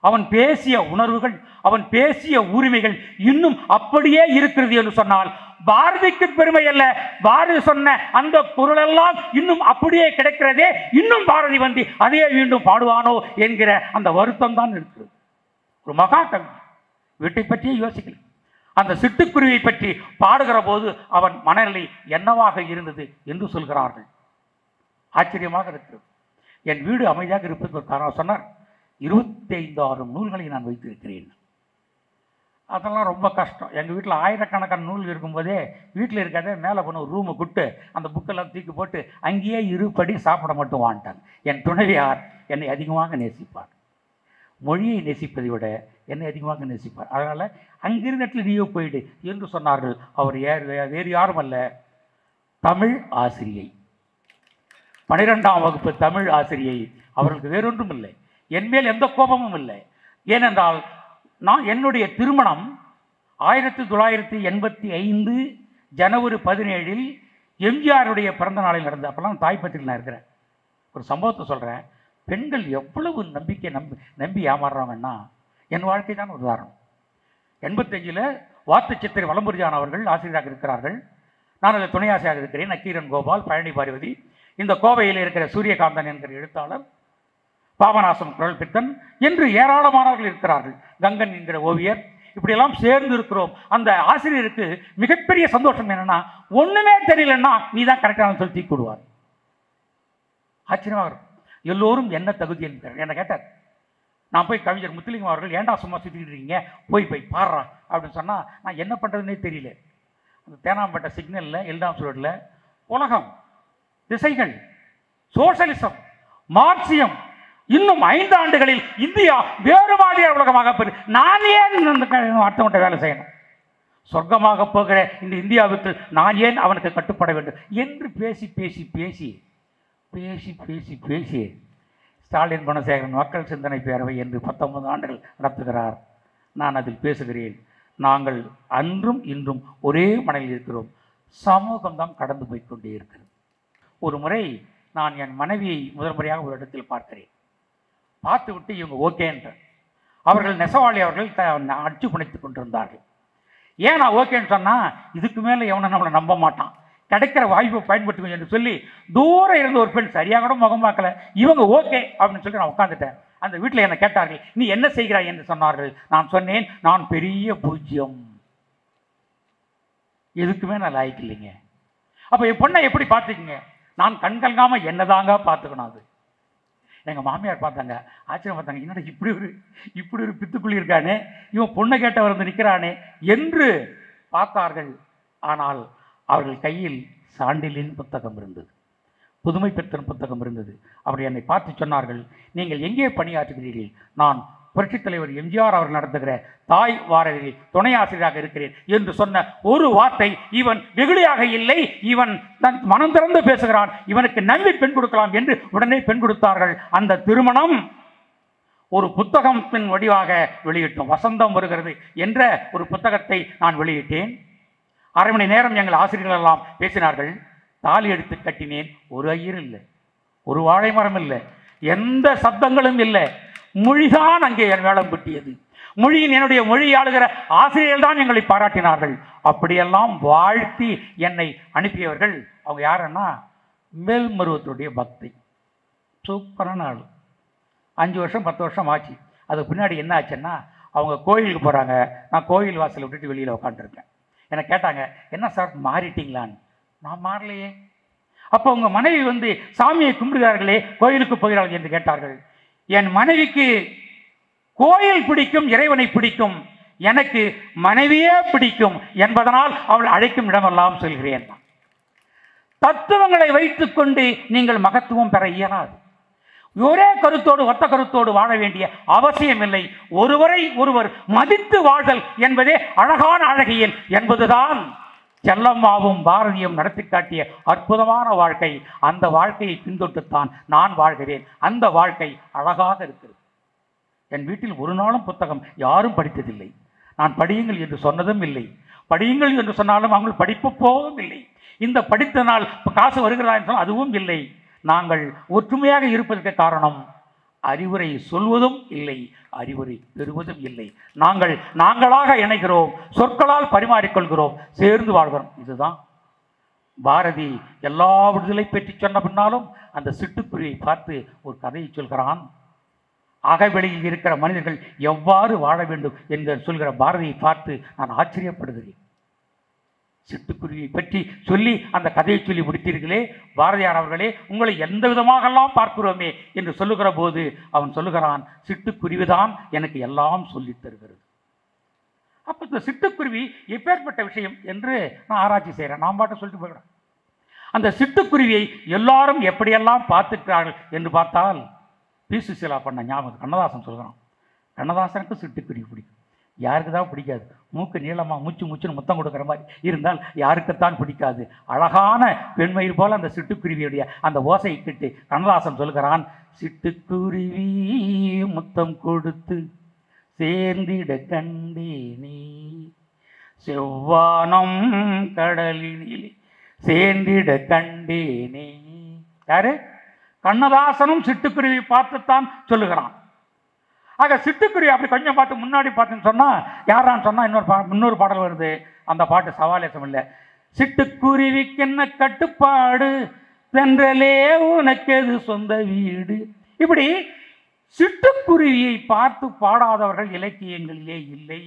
அவன் பேசிய உணர்வுகள், அவன் பேசிய உரிமைகள் இன்னும் அப்படியே இருக்கிறது என்று சொன்னால் பாரதிக்கு பெருமை அல்ல. பாரதி சொன்ன அந்த பொருளெல்லாம் இன்னும் அப்படியே கிடைக்கிறதே, இன்னும் பாரதி வந்து அதே மீண்டும் பாடுவானோ என்கிற அந்த வருத்தம் தான் இருக்கிறது. ஒரு மகா கவி வீட்டை பற்றியே யோசிக்கல. அந்த சிட்டுக்குருவியை பற்றி பாடுகிற போது அவன் மனநிலை என்னவாக இருந்தது என்று சொல்கிறார்கள். ஆச்சரியமாக இருக்கிறது. என் வீடு அமைதியாக இருப்பதற்கு ஒரு காரணம் சொன்னார். 25,000 நூல்களை நான் வைத்திருக்கிறேன். அதெல்லாம் ரொம்ப கஷ்டம். எங்கள் வீட்டில் ஆயிரக்கணக்கான நூல் இருக்கும்போதே வீட்டில் இருக்காதே மேலே பண்ண ஒரு ரூமை கூட்டு அந்த புக்கெல்லாம் தூக்கி போட்டு அங்கேயே இருபடி சாப்பிட மட்டும் வாண்டாங்க. என் துணைவியார் என்னை அதிகமாக நேசிப்பார். மொழியை நேசிப்பதை விட என்னை அதிகமாக நேசிப்பார். அதனால் அங்கிருந்த இடத்துல நீயோ போயிடு என்று சொன்னார்கள். அவர் வேறு யாரும் அல்ல, தமிழ் ஆசிரியை, 12ஆம் வகுப்பு தமிழ் ஆசிரியை. அவர்களுக்கு வேறொன்றும் இல்லை, என்மேல் எந்த கோபமும் இல்லை. ஏனென்றால் என்னுடைய திருமணம் 1985 ஜனவரி 17 எம்ஜிஆருடைய பிறந்த நாளில் நடந்தது. அப்போல்லாம் தாய்ப்பத்திரியில் நான் இருக்கிறேன். ஒரு சம்பவத்தை சொல்கிறேன். பெண்கள் எவ்வளவு நம்பிக்கை நம்பி ஏமாறுறாங்கன்னா என் வாழ்க்கை தான் ஒரு உதாரணம். 85 வாத்து சித்திரை வலம்புரிஜான் அவர்கள் ஆசிரியராக இருக்கிறார்கள். நான் அதில் துணை ஆசிரியராக இருக்கிறேன். நக்கீரன் கோபால், பழனி பார்வதி, இந்த கோவையில் இருக்கிற சூரியகாந்தன் என்கிற எழுத்தாளர், பாபநாசம் குரல் பித்தன் என்று ஏராளமானவர்கள் இருக்கிறார்கள், கங்கன் என்கிற ஓவியர், இப்படியெல்லாம் சேர்ந்து இருக்கிறோம். அந்த ஆசிரியருக்கு மிகப்பெரிய சந்தோஷம் என்னன்னா, ஒன்றுமே தெரியலன்னா நீ தான் கரெக்டான சொல்லி தூக்கி விடுவார். ஆச்சரியமாக இருக்கும். எல்லோரும் என்ன தகுதி என்கிறார். என்ன கேட்டார். நான் போய் கவிஞர் முத்துலிங்கம் அவர்கள், ஏண்டா சும்மா சுற்றிக்கிட்டு இருக்கீங்க, போய் பாடுறா அப்படின்னு சொன்னால் நான் என்ன பண்ணுறதுனே தெரியல. அந்த தேனாம்பேட்டை சிக்னலில் எல்டாம் ரோட்டில் உலகம், திசைகள், சோஷலிசம், மார்க்சியம், இன்னும் 5 ஆண்டுகளில் இந்தியா வேறு மாதிரியான உலகமாக பெறும். நான் ஏன் அடுத்தவன்ட்ட வேலை செய்யணும்? சொர்க்கமாக போகிற இந்த இந்தியாவுக்கு நான் ஏன் அவனுக்கு கட்டுப்பட வேண்டும் என்று பேசி பேசி பேசி பேசி பேசி பேசி ஸ்டாலின் குணசேகரன் மக்கள் சிந்தனை பேரவை என்று 19 ஆண்டுகள் நடத்துகிறார். நான் அதில் பேசுகிறேன். நாங்கள் அன்றும் இன்றும் ஒரே மனையில் இருக்கிறோம். சமூகம்தான் கடந்து போய்கொண்டே இருக்கிறது. ஒரு முறை நான் என் மனைவியை முதல் முறையாக ஒரு இடத்தில் பார்க்கிறேன். பார்த்து விட்டு இவங்க ஓகே என்ற அவர்கள் நெசவாளி அவர்கள் அடிச்சு புனைத்துக் கொண்டிருந்தார்கள். ஏன் நான் ஓகேன்னு சொன்னால், இதுக்கு மேலே எவனை நம்மளை நம்ப மாட்டான், கிடைக்கிற வாய்ப்பை பயன்படுத்துங்க என்று சொல்லி தூரம் இருந்த ஒரு பெண் சரியாக கூட முகம் பார்க்கல, இவங்க ஓகே அப்படின்னு சொல்லி நான் உட்காந்துட்டேன். அந்த வீட்டில் என்னை கேட்டார்கள், நீ என்ன செய்கிறாய் என்று சொன்னார்கள். நான் சொன்னேன், நான் பெரிய பூஜ்யம், எதுக்குமே நான் லாய்க்கு இல்லைங்க. அப்போ என் பொண்ணை எப்படி பார்த்துக்குங்க? நான் கண்கலங்காம என்னதாங்க பார்த்துக்கணும். அது எங்கள் மாமியார் பார்த்தாங்க, ஆச்சரியம் பார்த்தாங்க, என்னடா இப்படி ஒரு பித்துக்குள்ளி இருக்கானே, இவன் பொண்ணை கேட்டவர் வந்து நிற்கிறானே என்று பார்த்தார்கள். ஆனால் அவர்கள் கையில் சாண்டிலின் புத்தகம் இருந்தது, புதுமை பெற்றன் புத்தகம் இருந்தது. அவர் என்னை பார்த்து சொன்னார்கள், நீங்கள் எங்கே பணியாற்றுகிறீர்கள்? நான் புரட்சித் தலைவர் எம்ஜிஆர் அவர்கள் நடத்துகிற தாய் வாரங்களில் துணை ஆசிரியராக இருக்கிறேன் என்று சொன்ன ஒரு வார்த்தை, இவன் வெகுளியாக இல்லை, இவன் தன் மனம் திறந்து பேசுகிறான், இவனுக்கு நம்பி பெண் கொடுக்கலாம் என்று உடனே பெண் கொடுத்தார்கள். அந்த திருமணம் ஒரு புத்தகத்தின் வடிவாக வெளியிட்டோம். வசந்தம் வருகிறது என்ற ஒரு புத்தகத்தை நான் வெளியிட்டேன். 1/2 மணி நேரம் எங்கள் ஆசிரியர்கள் எல்லாம் பேசினார்கள். தாலி எடுத்து கட்டினேன். ஒரு ஐயர் இல்லை, ஒரு வாழை மரம் இல்லை, எந்த சப்தங்களும் இல்லை. மொழிதான் அங்கே என் வேளம் பிட்டியது. மொழியின் என்னுடைய மொழி ஆளுகிற ஆசிரியர்கள் தான் எங்களை பாராட்டினார்கள். அப்படியெல்லாம் வாழ்த்தி என்னை அனுப்பியவர்கள் அவங்க யாருன்னா, மேல்மருவத்துடைய பக்தி. சூப்பரான ஆள். 5 வருஷம் 10 வருஷம் ஆச்சு. அதுக்கு பின்னாடி என்ன ஆச்சுன்னா, அவங்க கோயிலுக்கு போகிறாங்க. நான் கோயில் வாசலை விட்டுட்டு வெளியில் உட்காந்துருக்கேன். என்னை கேட்டாங்க, என்ன சார் மாறிட்டீங்களான்னு. நான் மாறலையே. அப்போ உங்கள் மனைவி வந்து சாமியை கும்பிடுகிறார்களே, கோயிலுக்கு போகிறார்கள் என்று கேட்டார்கள். என் மனைவிக்கு கோயில் பிடிக்கும், இறைவனை பிடிக்கும், எனக்கு மனைவியே பிடிக்கும் என்பதனால் அவள் அழைக்கும் இடமெல்லாம் சொல்கிறேன். தத்துவங்களை வைத்துக் கொண்டு நீங்கள் மகத்துவம் பெற இயலாது. ஒரே கருத்தோடு ஒத்த கருத்தோடு வாழ வேண்டிய அவசியம் இல்லை. ஒருவரை ஒருவர் மதித்து வாழ்தல் என்பதே அழகான அழகியல் என்பதுதான் செல்லம்மாவும் பாரதியும் நடத்தி காட்டிய அற்புதமான வாழ்க்கை. அந்த வாழ்க்கையை பின்தொட்டுத்தான் நான் வாழ்கிறேன். அந்த வாழ்க்கை அழகாக இருக்கிறது. என் வீட்டில் ஒரு நாளும் புத்தகம் யாரும் படித்ததில்லை. நான் படியுங்கள் என்று சொன்னதும் இல்லை. படியுங்கள் என்று சொன்னாலும் அவங்க படிப்பு போவதும் இல்லை. இந்த படித்தனால் காசு வருகிறதா என்று சொன்னால் அதுவும் இல்லை. நாங்கள் ஒற்றுமையாக இருப்பதற்கு காரணம் அறிவுரை சொல்வதும் இல்லை, அறிவுரை பெறுவதும் இல்லை. நாங்களாக இணைகிறோம், சொற்களால் பரிமாறிக்கொள்கிறோம், சேர்ந்து வாழ்கிறோம். இதுதான் பாரதி எல்லா விடுதலை பற்றி சொன்ன பின்னாலும் அந்த சிட்டுக்குருவியை பார்த்து ஒரு கதையை சொல்கிறான். அகவெளியில் இருக்கிற மனிதர்கள் எவ்வாறு வாழ வேண்டும் என்று சொல்கிற பாரதியை பார்த்து நான் ஆச்சரியப்படுகிறேன். சிட்டுக்குருவியை பற்றி சொல்லி அந்த கதையை சொல்லி முடித்தீர்களே பாரதியார் அவர்களே, உங்களை எந்த விதமாகலாம் பார்க்கிறோமே என்று சொல்லுகிற போது அவன் சொல்லுகிறான், சிட்டுக்குருவிதான் எனக்கு எல்லாம் சொல்லித் தருகிறது. அப்போ இந்த சிட்டுக்குருவி எப்பேற்பட்ட விஷயம் என்று நான் ஆராய்ச்சி செய்கிறேன். நான் பாட்டு சொல்லிட்டு போயிடுறேன். அந்த சிட்டுக்குருவியை எல்லாரும் எப்படியெல்லாம் பார்த்துக்கிறார்கள் என்று பார்த்தால் பி. சுசீலா பண்ண ஞாபகம் கண்ணதாசன் சொல்கிறான். கண்ணதாசனுக்கு சிட்டுக்குருவி பிடிக்கும். யாருக்கு தான் பிடிக்காது? மூக்கு நீளமாக மூச்சுன்னு முத்தம் கொடுக்குற மாதிரி இருந்தால் யாருக்குத்தான் பிடிக்காது? அழகான பெண்மயில் போல் அந்த சிட்டுக்குருவியுடைய அந்த ஓசையை கேட்டு கண்ணதாசன் சொல்கிறான், சிட்டுக்குருவி முத்தம் கொடுத்து சேர்ந்திட கண்டேனே, செவ்வானம் கடலினில் சேர்ந்திட கண்டேனே. யாரு? கண்ணதாசனும் சிட்டுக்குருவி பார்த்துத்தான் சொல்லுகிறான். ஆக சிட்டுக்குருவி அப்படி கொஞ்சம் பார்த்து முன்னாடி பார்த்துன்னு சொன்னால் யாரான்னு சொன்னால் இன்னொரு பாடல் வருது. அந்த பாட்டு சவாலேசம் இல்லை. சிட்டுக்குருவிக்கு என்ன கட்டுப்பாடு, தென்றலே உனக்கெது சொந்த வீடு. இப்படி சிட்டுக்குருவியை பார்த்து பாடாதவர்கள் இலக்கியங்களிலே இல்லை.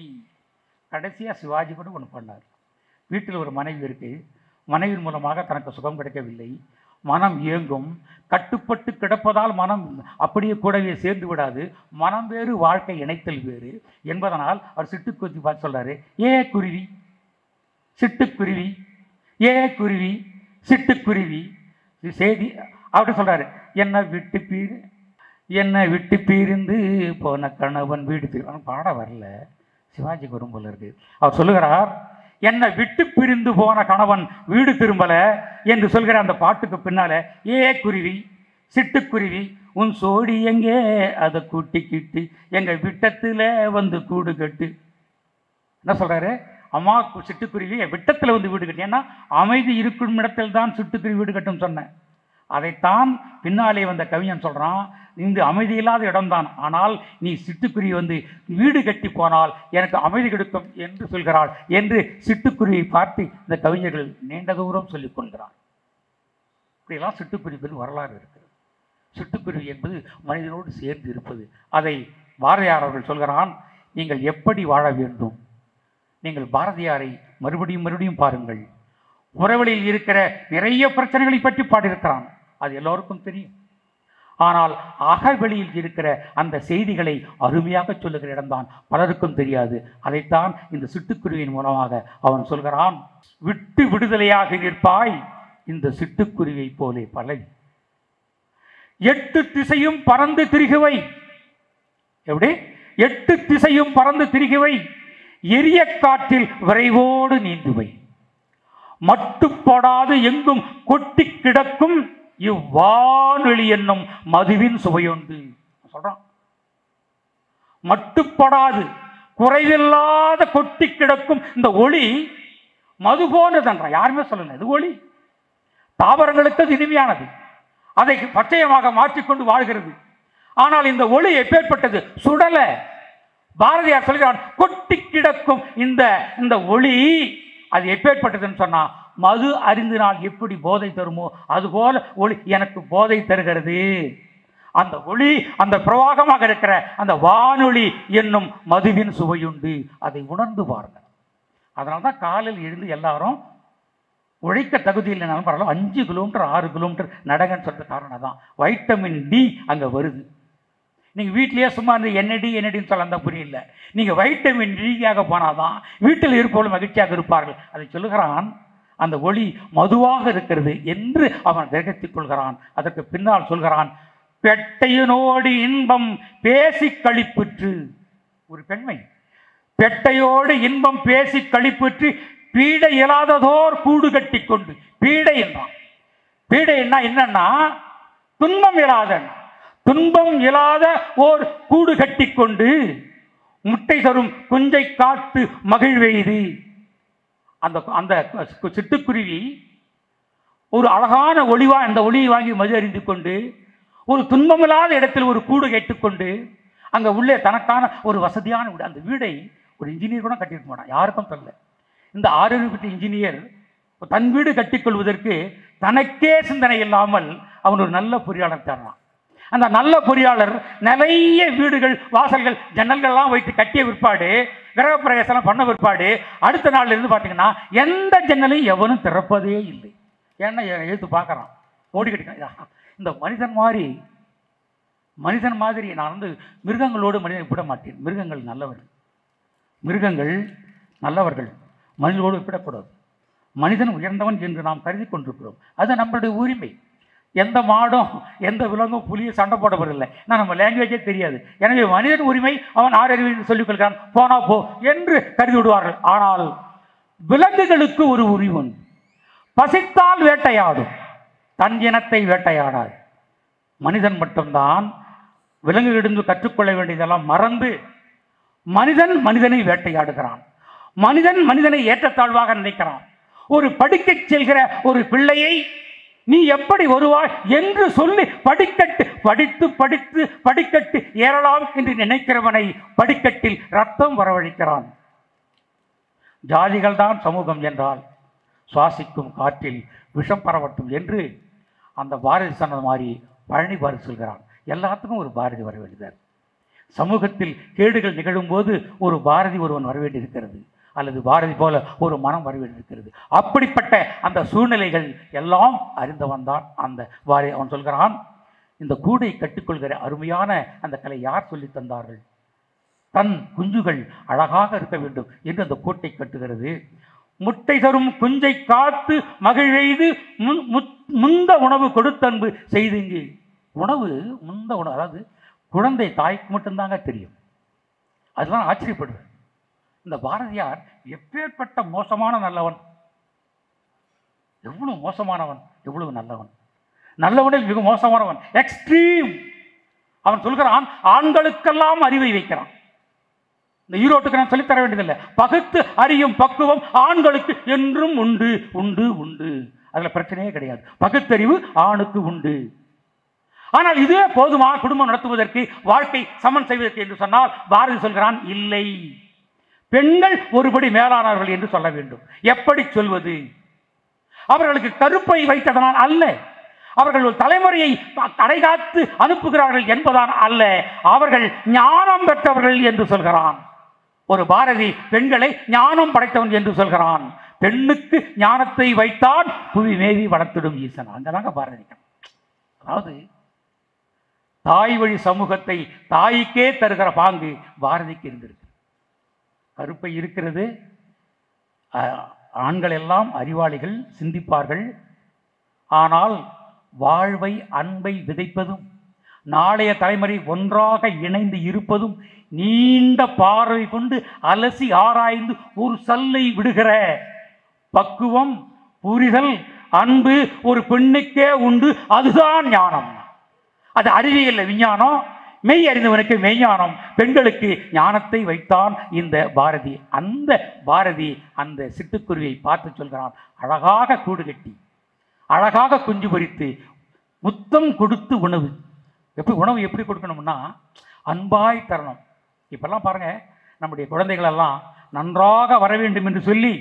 கடைசியாக சிவாஜி கூட ஒன்று பண்ணார். வீட்டில் ஒரு மனைவி இருக்கு. மனைவியின் மூலமாக தனக்கு சுகம் கிடைக்கவில்லை. மனம் ஏங்கும். கட்டுப்பட்டு கிடப்பதால் மனம் அப்படியே கூடவே சேர்ந்து விடாது. மனம் வேறு, வாழ்க்கை இணைத்தல் வேறு என்பதனால் அவர் சிட்டுக்குருவி பார்த்து சொல்றாரு, ஏ குருவி சிட்டுக்குருவி, ஏ குருவி சிட்டுக்குருவி செய்தி அப்படி சொல்றாரு. என்னை விட்டு பிரிந்து போன கணவன் வீடு திரும்ப பாட வரல, சிவாஜிக்கு வரும் போல இருக்கு. அவர் சொல்லுகிறார், என்னை விட்டு பிரிந்து போன கணவன் வீடு திரும்பல என்று சொல்கிற அந்த பாட்டுக்கு பின்னால, ஏ குருவி சிட்டுக்குருவி உன் சோடி எங்கே, அதை கூட்டிக்கிட்டு எங்க விட்டத்துல வந்து கூடு கட்டு. என்ன சொல்றாரு? அம்மா சிட்டுக்குருவி விட்டத்துல வந்து வீடு கட்டு. ஏன்னா அமைதி இருக்கும் இடத்தில் தான் சிட்டுக்குருவி வீடு கட்டும் சொன்னேன். அதைத்தான் பின்னாலே வந்த கவிஞன் சொல்றான், இந்த அமைதி இல்லாத இடம்தான், ஆனால் நீ சிட்டுக்குருவி வந்து வீடு கட்டி போனால் எனக்கு அமைதி கிடைக்கும் என்று சொல்கிறாள் என்று சிட்டுக்குருவியை பார்த்து இந்த கவிஞர்கள் நீண்ட தூரம் சொல்லிக் கொள்கிறார். இப்படியெல்லாம் சிட்டுக்குருவிகள் வரலாறு இருக்கிறது. சிட்டுக்குருவி என்பது மனிதனோடு சேர்ந்து இருப்பது. அதை பாரதியார் அவர்கள் சொல்கிறான், நீங்கள் எப்படி வாழ வேண்டும். நீங்கள் பாரதியாரை மறுபடியும் பாருங்கள். புறவெளியில் இருக்கிற நிறைய பிரச்சனைகளை பற்றி பாடியிருக்கிறான், அது எல்லோருக்கும் தெரியும். ஆனால் அகவெளியில் இருக்கிற அந்த செய்திகளை அருமையாக சொல்லுகிற இடம்தான் பலருக்கும் தெரியாது. அதைத்தான் இந்த சிட்டுக்குருவியின் மூலமாக அவன் சொல்கிறான், விட்டு விடுதலையாக நிற்பாய் இந்த சிட்டுக்குருவியை போலே பலை, 8 திசையும் பறந்து திரிகுவை. எப்படி? 8 திசையும் பறந்து திரிகுவை, எரிய காற்றில் விரைவோடு நீந்துவை, மட்டுப்படாது எங்கும் கொட்டி கிடக்கும் இவ்வானொலி என்னும் மதுவின் சுவையுண்டு. சொல்றான், மட்டுப்படாது குறைவில்லாத கொட்டி கிடக்கும் இந்த ஒளி மது போன்றதுன்றான். யாருமே சொல்லல, இது ஒளி. தாவரங்களுக்கு அது இனிமையானது, அதை பச்சையமாக மாற்றிக்கொண்டு வாழ்கிறது. ஆனால் இந்த ஒளி எப்பேற்பட்டது? சுடல. பாரதியார் சொல்கிறான், கொட்டி கிடக்கும் இந்த ஒளி அது எப்பேற்பட்டதுன்னு சொன்னா, மது அருந்தினால் எப்படி போதை தருமோ அதுபோல ஒளி எனக்கு போதை தருகிறது. அந்த ஒளி, அந்த பிரவாகமாக இருக்கிற அந்த வானொலி என்னும் மதுவின் சுவையுண்டு. அதை உணர்ந்து பாருங்க. அதனால்தான் காலையில் எழுந்து எல்லாரும் உழைக்க தகுதி இல்லைனாலும் பரவாயில்ல 5 கிலோமீட்டர் 6 கிலோமீட்டர் நடங்கன்னு சொல்ற காரணம் தான் வைட்டமின் டி அங்கே வருது. நீங்கள் வீட்டிலேயே சும்மா இந்த என்னடின்னு சொல்ல அந்த புரியல. நீங்கள் வைட்டமின் டியாக போனாதான் வீட்டில் இருப்பவர்கள் மகிழ்ச்சியாக இருப்பார்கள். அதை சொல்லுகிறான், அந்த ஒளி மதுவாக இருக்கிறது என்று அவன் கிரகித்துக் கொள்கிறான். அதற்கு பின்னால் சொல்கிறான், பெட்டையனோடு இன்பம் பேசி கழிப்புற்று. ஒரு பெண்மை பெட்டையோடு இன்பம் பேசி கழிப்புற்று பீடை இயலாததோர் கூடு கட்டி கொண்டு. பீடை என்றான். பீடை என்னன்னா துன்பம் இயலாத ஓர் கூடு கட்டி கொண்டு முட்டை தரும் குஞ்சை காத்து மகிழ்வெய்து. அந்த அந்த சிட்டுக்குருவி ஒரு அழகான ஒளிவா அந்த ஒளியை வாங்கி மது அறிந்து கொண்டு ஒரு துன்பமில்லாத இடத்தில் ஒரு கூடு கேட்டுக்கொண்டு அங்கே உள்ளே தனக்கான ஒரு வசதியான வீடு. அந்த வீடை ஒரு இன்ஜினியர் கூட கட்டிட்டு போனான், யாருக்கும் தெரியல. இந்த ஆரோக்கிய பெற்ற இன்ஜினியர் தன் வீடு கட்டிக்கொள்வதற்கு தனக்கே சிந்தனை இல்லாமல் அவன் ஒரு நல்ல பொறியாளர் தர்றான். அந்த நல்ல பொறியாளர் நிறைய வீடுகள் வாசல்கள் ஜன்னல்கள்லாம் வைத்து கட்டிய விற்பாடு, கிரகப்பிரவேசம் பண்ண விற்பாடு, அடுத்த நாள்ல இருந்து பார்த்தீங்கன்னா எந்த ஜன்னலையும் எவனும் திறப்பதே இல்லை. ஏன்னா எழுத்து பார்க்குறான், ஓடி கட்டிக்கிறான். இந்த மனிதன் மாதிரி நான் மிருகங்களோடு மனிதனை விட மாட்டேன். மிருகங்கள் நல்லவர்கள். மிருகங்கள் நல்லவர்கள், மனிதனோடு ஒப்பிடக்கூடாது. மனிதன் உயர்ந்தவன் என்று நாம் கருதி கொண்டிருக்கிறோம். அது நம்மளுடைய உரிமை. எந்த மாடும் எந்த விலங்கும் புலியும் சண்டை போடப்படவில்லை. நான் நம்ம லாங்குவேஜே தெரியாது. எனவே மனிதன் உரிமை, அவன் ஆறறிவு என்று சொல்லிக் கொள்கிறான், போனா போ என்று கருதி விடுவார்கள். ஆனால் விலங்குகளுக்கு ஒரு உரிமை உண்டு. பசித்தால் வேட்டையாடும், தன் இனத்தை வேட்டையாடாது. மனிதன் மட்டும்தான் விலங்குகளிலிருந்து கற்றுக்கொள்ள வேண்டியதெல்லாம் மறந்து மனிதன் மனிதனை வேட்டையாடுகிறான். மனிதன் மனிதனை ஏற்றத்தாழ்வாக நினைக்கிறான். ஒரு படிக்கச் செல்கிற ஒரு பிள்ளையை நீ எப்படி வருவாய் என்று சொல்லி படிக்கட்டு படித்து படித்து படிக்கட்டு ஏறலாம் என்று நினைக்கிறவனை படிக்கட்டில் ரத்தம் வரவழைக்கிறான். ஜாதிகள் தான் சமூகம் என்றால் சுவாசிக்கும் காற்றில் விஷம் பரவட்டும் என்று அந்த பாரதி சொன்னது மாதிரி பழனி பாரதி சொல்கிறான். எல்லாத்துக்கும் ஒரு பாரதி வர வேண்டியது. சமூகத்தில் கேடுகள் நிகழும் போது ஒரு பாரதி ஒருவன் வர வேண்டியிருக்கிறது, அல்லது பாரதி போல ஒரு மனம் வர வேண்டியிருக்கிறது. அப்படிப்பட்ட அந்த சூழ்நிலைகள் எல்லாம் அறிந்தவன் தான் அந்த பாரதி. அவன் சொல்கிறான், இந்த கூடை கட்டிக்கொள்கிற அருமையான அந்த கலை யார் சொல்லி தந்தார்கள்? தன் குஞ்சுகள் அழகாக இருக்க வேண்டும் என்று அந்த கோட்டை கட்டுகிறது. முட்டை தரும் குஞ்சை காத்து மகிழ்வெய்து முந்த உணவு கொடுத்தன்பு செய்துங்கு. உணவு முந்த உணவு, அதாவது குழந்தை தாய்க்கு மட்டும்தாங்க தெரியும். அதெல்லாம் ஆச்சரியப்படுவேன். இந்த பாரதியார் எப்பேற்பட்ட மோசமான நல்லவன், எவ்வளவு மோசமானவன், எவ்வளவு நல்லவன், நல்லவனில் மிக மோசமானவன், எக்ஸ்ட்ரீம். அவன் சொல்கிறான், ஆண்களுக்கெல்லாம் அறிவை வைக்கிறான். இந்த ஈரோட்டுக்கு நான் சொல்லித்தர வேண்டியதில்லை. பகுத்து அறியும் பக்குவம் ஆண்களுக்கு என்றும் உண்டு உண்டு உண்டு. அதுல பிரச்சனையே கிடையாது. பகுத்தறிவு ஆணுக்கு உண்டு. ஆனால் இதுவே போதுமா குடும்பம் நடத்துவதற்கு, வாழ்க்கை சமன் செய்வதற்கு என்று சொன்னால் பாரதி சொல்கிறான், இல்லை, பெண்கள் ஒருபடி மேலானார்கள் என்று சொல்ல வேண்டும். எப்படி சொல்வது? அவர்களுக்கு கருப்பை வைத்ததனால் அல்ல, அவர்கள் ஒரு தலைமுறையை தடைகாத்து அனுப்புகிறார்கள் என்பதான் அல்ல, அவர்கள் ஞானம் பெற்றவர்கள் என்று சொல்கிறான். ஒரு பாரதி பெண்களை ஞானம் படைத்தவன் என்று சொல்கிறான். பெண்ணுக்கு ஞானத்தை வைத்தான் புவி மேவி வளர்த்திடும் ஈசன். அங்கதாங்க பாரதி. அதாவது தாய் வழி சமூகத்தை தாய்க்கே தருகிற பாங்கு பாரதிக்கு இருந்திருக்கு. கருப்பை இருக்கிறது. ஆண்கள் எல்லாம் அறிவாளிகள், சிந்திப்பார்கள். ஆனால் வாழ்வை அன்பை விதைப்பதும் நாளைய தலைமுறை ஒன்றாக இணைந்து இருப்பதும் நீண்ட பார்வை கொண்டு அலசி ஆராய்ந்து ஒரு சல்லை விடுகிற பக்குவம், புரிதல், அன்பு ஒரு பெண்ணுக்கே உண்டு. அதுதான் ஞானம். அது அறிவியல் விஞ்ஞானம். மெய் அறிந்தவனுக்கு மெய்ஞானம். பெண்களுக்கு ஞானத்தை வைத்தான் இந்த பாரதி. அந்த பாரதி அந்த சிட்டுக்குருவியை பார்த்து சொல்கிறான், அழகாக கூடு கட்டி, அழகாக குஞ்சு பொரித்து, முத்தம் கொடுத்து உணவு. உணவு எப்படி கொடுக்கணும்னா அன்பாய் தரணும். இப்பெல்லாம் பாருங்க, நம்முடைய குழந்தைகளெல்லாம் நன்றாக வர வேண்டும் என்று சொல்லி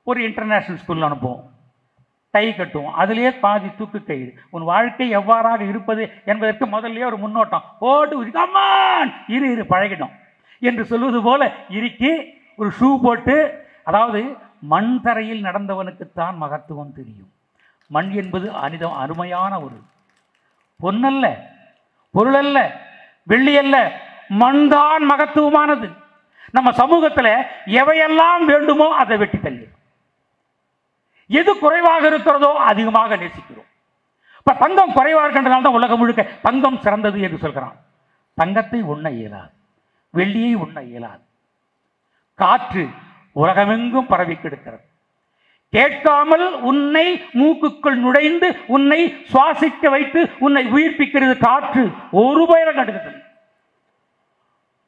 ஒரு இன்டர்நேஷனல் ஸ்கூலில் அனுப்புவோம். டை கட்டுவோம், அதிலேயே பாதி தூக்கு கயிறு. உன் வாழ்க்கை எவ்வாறாக இருப்பது என்பதற்கு முதல்ல ஒரு முன்னோட்டம் போட்டு இரு பழகிடும் என்று சொல்வது போல இறுக்கி ஒரு ஷூ போட்டு, அதாவது மண் தரையில் நடந்தவனுக்குத்தான் மகத்துவம் தெரியும். மண் என்பது அருமையான ஒரு பொன்னல்ல, பொருளல்ல, வெள்ளி அல்ல, மண்தான் மகத்துவமானது. நம்ம சமூகத்தில் எவையெல்லாம் வேண்டுமோ அதை வெட்டி தள்ளி, எது குறைவாக இருக்கிறதோ அதிகமாக நேசிக்கிறோம். இப்ப தங்கம் குறைவாக இருக்கின்றனால தான் உலகம் முழுக்க தங்கம் சிறந்தது என்று சொல்கிறான். தங்கத்தை உண்ண இயலாது, வெள்ளியை உண்ண இயலாது. காற்று உலகமெங்கும் பரவி கிடக்கிறது. கேட்காமல் உன்னை மூக்குக்குள் நுழைந்து உன்னை சுவாசிக்க வைத்து உன்னை உயிர்ப்பிக்கிறது காற்று. ஒரு பயிரை நடுகிறது.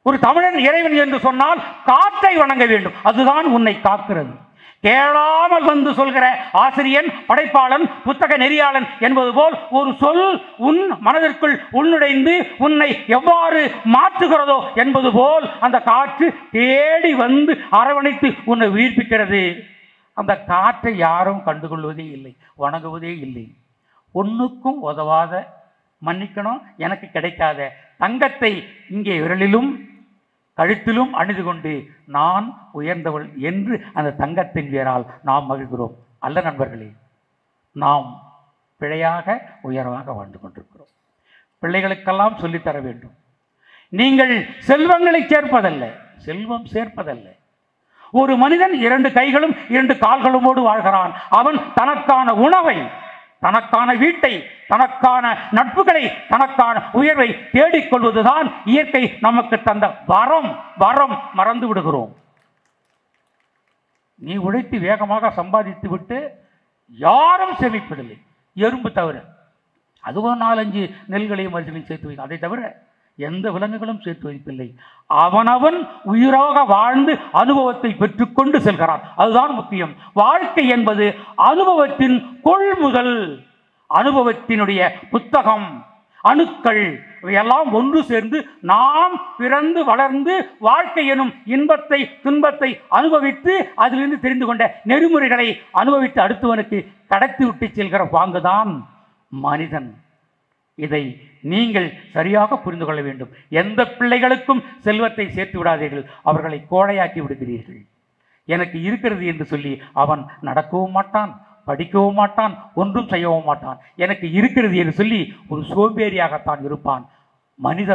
ஒரு தமிழன் இறைவன் என்று சொன்னால் காற்றை வணங்க வேண்டும், அதுதான் உன்னை காக்கிறது. கேளாமல் வந்து சொல்கிற ஆசிரியன், படைப்பாளன், புத்தக நெறியாளன் என்பது போல் ஒரு சொல் உன் மனதிற்குள் உள்நுழைந்து உன்னை எவ்வாறு மாற்றுகிறதோ என்பது போல் அந்த காற்று தேடி வந்து அரவணைத்து உன்னை உயிர்ப்பிக்கிறது. அந்த காற்றை யாரும் கண்டுகொள்வதே இல்லை, வணங்குவதே இல்லை. ஒன்றுக்கும் உதவாத, மன்னிக்கணும், எனக்கு கிடைக்காத தங்கத்தை இங்கே விரலிலும் கழுத்திலும் அணிந்து கொண்டு நான் உயர்ந்தவள் என்று அந்த தங்கத்தின் வேறால் நாம் மகிழ்கிறோம். அல்ல நண்பர்களே, நாம் பிழையாக உயர்வாக வாழ்ந்து கொண்டிருக்கிறோம். பிள்ளைகளுக்கெல்லாம் சொல்லித்தர வேண்டும். நீங்கள் செல்வங்களை சேர்ப்பதல்ல, செல்வம் சேர்ப்பதல்ல. ஒரு மனிதன் 2 கைகளும் 2 கால்களுமோடு வாழ்கிறான். அவன் தனக்கான உணவை, தனக்கான வீட்டை, தனக்கான நட்புகளை, தனக்கான உயர்வை தேடிக்கொள்வதுதான் இயற்கை நமக்கு தந்த வரம். வரம் மறந்து விடுகிறோம். நீ உழைத்து வேகமாக சம்பாதித்து விட்டு யாரும் சேமிப்பதில்லை, எறும்பு தவிர. அதுவும் 4-5 நெல்களையும் மரிசிகளையும் சேர்த்து வைக்கும். அதை தவிர எந்த விலங்குகளும் சேர்த்து வைப்பில்லை. அவனவன் உயிராக வாழ்ந்து அனுபவத்தை பெற்றுக்கொண்டு செல்கிறான். அதுதான் முக்கியம். வாழ்க்கை என்பது அனுபவத்தின் கொள்முதல், அனுபவத்தினுடைய புத்தகம், அணுக்கள் இவையெல்லாம் ஒன்று சேர்ந்து நாம் பிறந்து வளர்ந்து வாழ்க்கை எனும் இன்பத்தை துன்பத்தை அனுபவித்து அதிலிருந்து தெரிந்து கொண்ட நெறிமுறைகளை அனுபவித்து அடுத்தவனுக்கு கடத்தி விட்டு செல்கிற பாங்குதான் மனிதன். இதை நீங்கள் சரியாக புரிந்து கொள்ள வேண்டும். எந்த பிள்ளைகளுக்கும் செல்வத்தை சேர்த்து விடாதீர்கள், அவர்களை கோழையாக்கி விடுகிறீர்கள். எனக்கு இருக்கிறது என்று சொல்லி அவன் நடக்கவும் மாட்டான், படிக்கவும் மாட்டான், ஒன்றும் செய்யவும் மாட்டான். எனக்கு இருக்கிறது என்று சொல்லி ஒரு சோம்பேறியாகத்தான் இருப்பான். மனித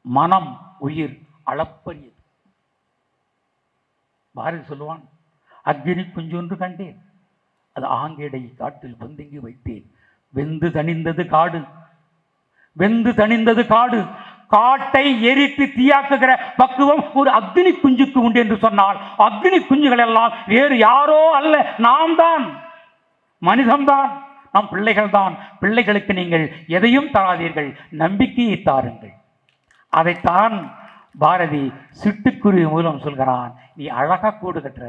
மனம் உயிர் அளப்பரியது. பாரதி சொல்லுவான், அக்னி குஞ்சொன்று கண்டேன், அது ஆங்கேடை காட்டில் பந்திங்கி வைத்தேன். வெந்து தணிந்தது காடு, வெந்து தணிந்தது காடு. காட்டை எரித்து தீயாக்குகிற பக்குவம் ஒரு அக்னி குஞ்சுக்கு உண்டு என்று சொன்னால், அக்னி குஞ்சுகள் எல்லாம் வேறு யாரோ அல்ல, நாம் தான், மனிதன்தான், நம் பிள்ளைகள் தான். பிள்ளைகளுக்கு நீங்கள் எதையும் தராதீர்கள், நம்பிக்கையை தாருங்கள். அதைத்தான் பாரதி சிட்டுக்குருவி மூலம் சொல்கிறான். நீ அழகா கூடு கட்டுற,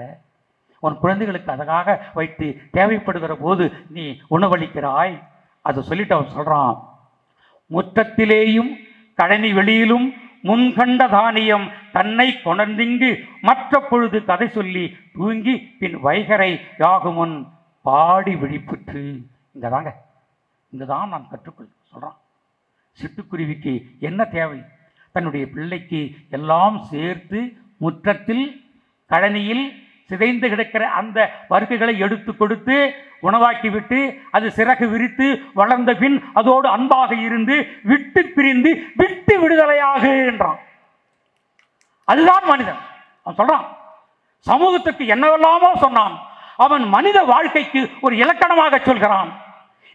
உன் குழந்தைகளுக்கு அழகாக வைத்து தேவைப்படுகிற போது நீ உணவளிக்கிறாய். அதை சொல்லிட்டு அவன் சொல்றான், முற்றத்திலேயும் கழனி வெளியிலும் முன்கண்ட தானியம் தன்னை கொணர்ந்திங்கு மற்ற பொழுது கதை சொல்லி தூங்கி பின் வைகரை யாகுமுன் பாடி விழிப்புற்று. இங்கதாங்க, இங்கதான் நான் கற்றுக்கொள் சொல்றான். சிட்டுக்குருவிக்கு என்ன தேவை? தன்னுடைய பிள்ளைக்கு எல்லாம் சேர்த்து முற்றத்தில் கழனியில் சிதைந்து கிடக்கிற அந்த வறுக்குகளை எடுத்து கொடுத்து உணவாக்கிவிட்டு அது சிறகு விரித்து வளர்ந்த பின் அதோடு அன்பாக இருந்து விட்டு பிரிந்து விட்டு விடுதலையாக என்றான். அதுதான் மனிதன். அவன் சொல்றான், சமூகத்துக்கு என்னவெல்லாமோ சொன்னான். அவன் மனித வாழ்க்கைக்கு ஒரு இலக்கணமாக சொல்கிறான்.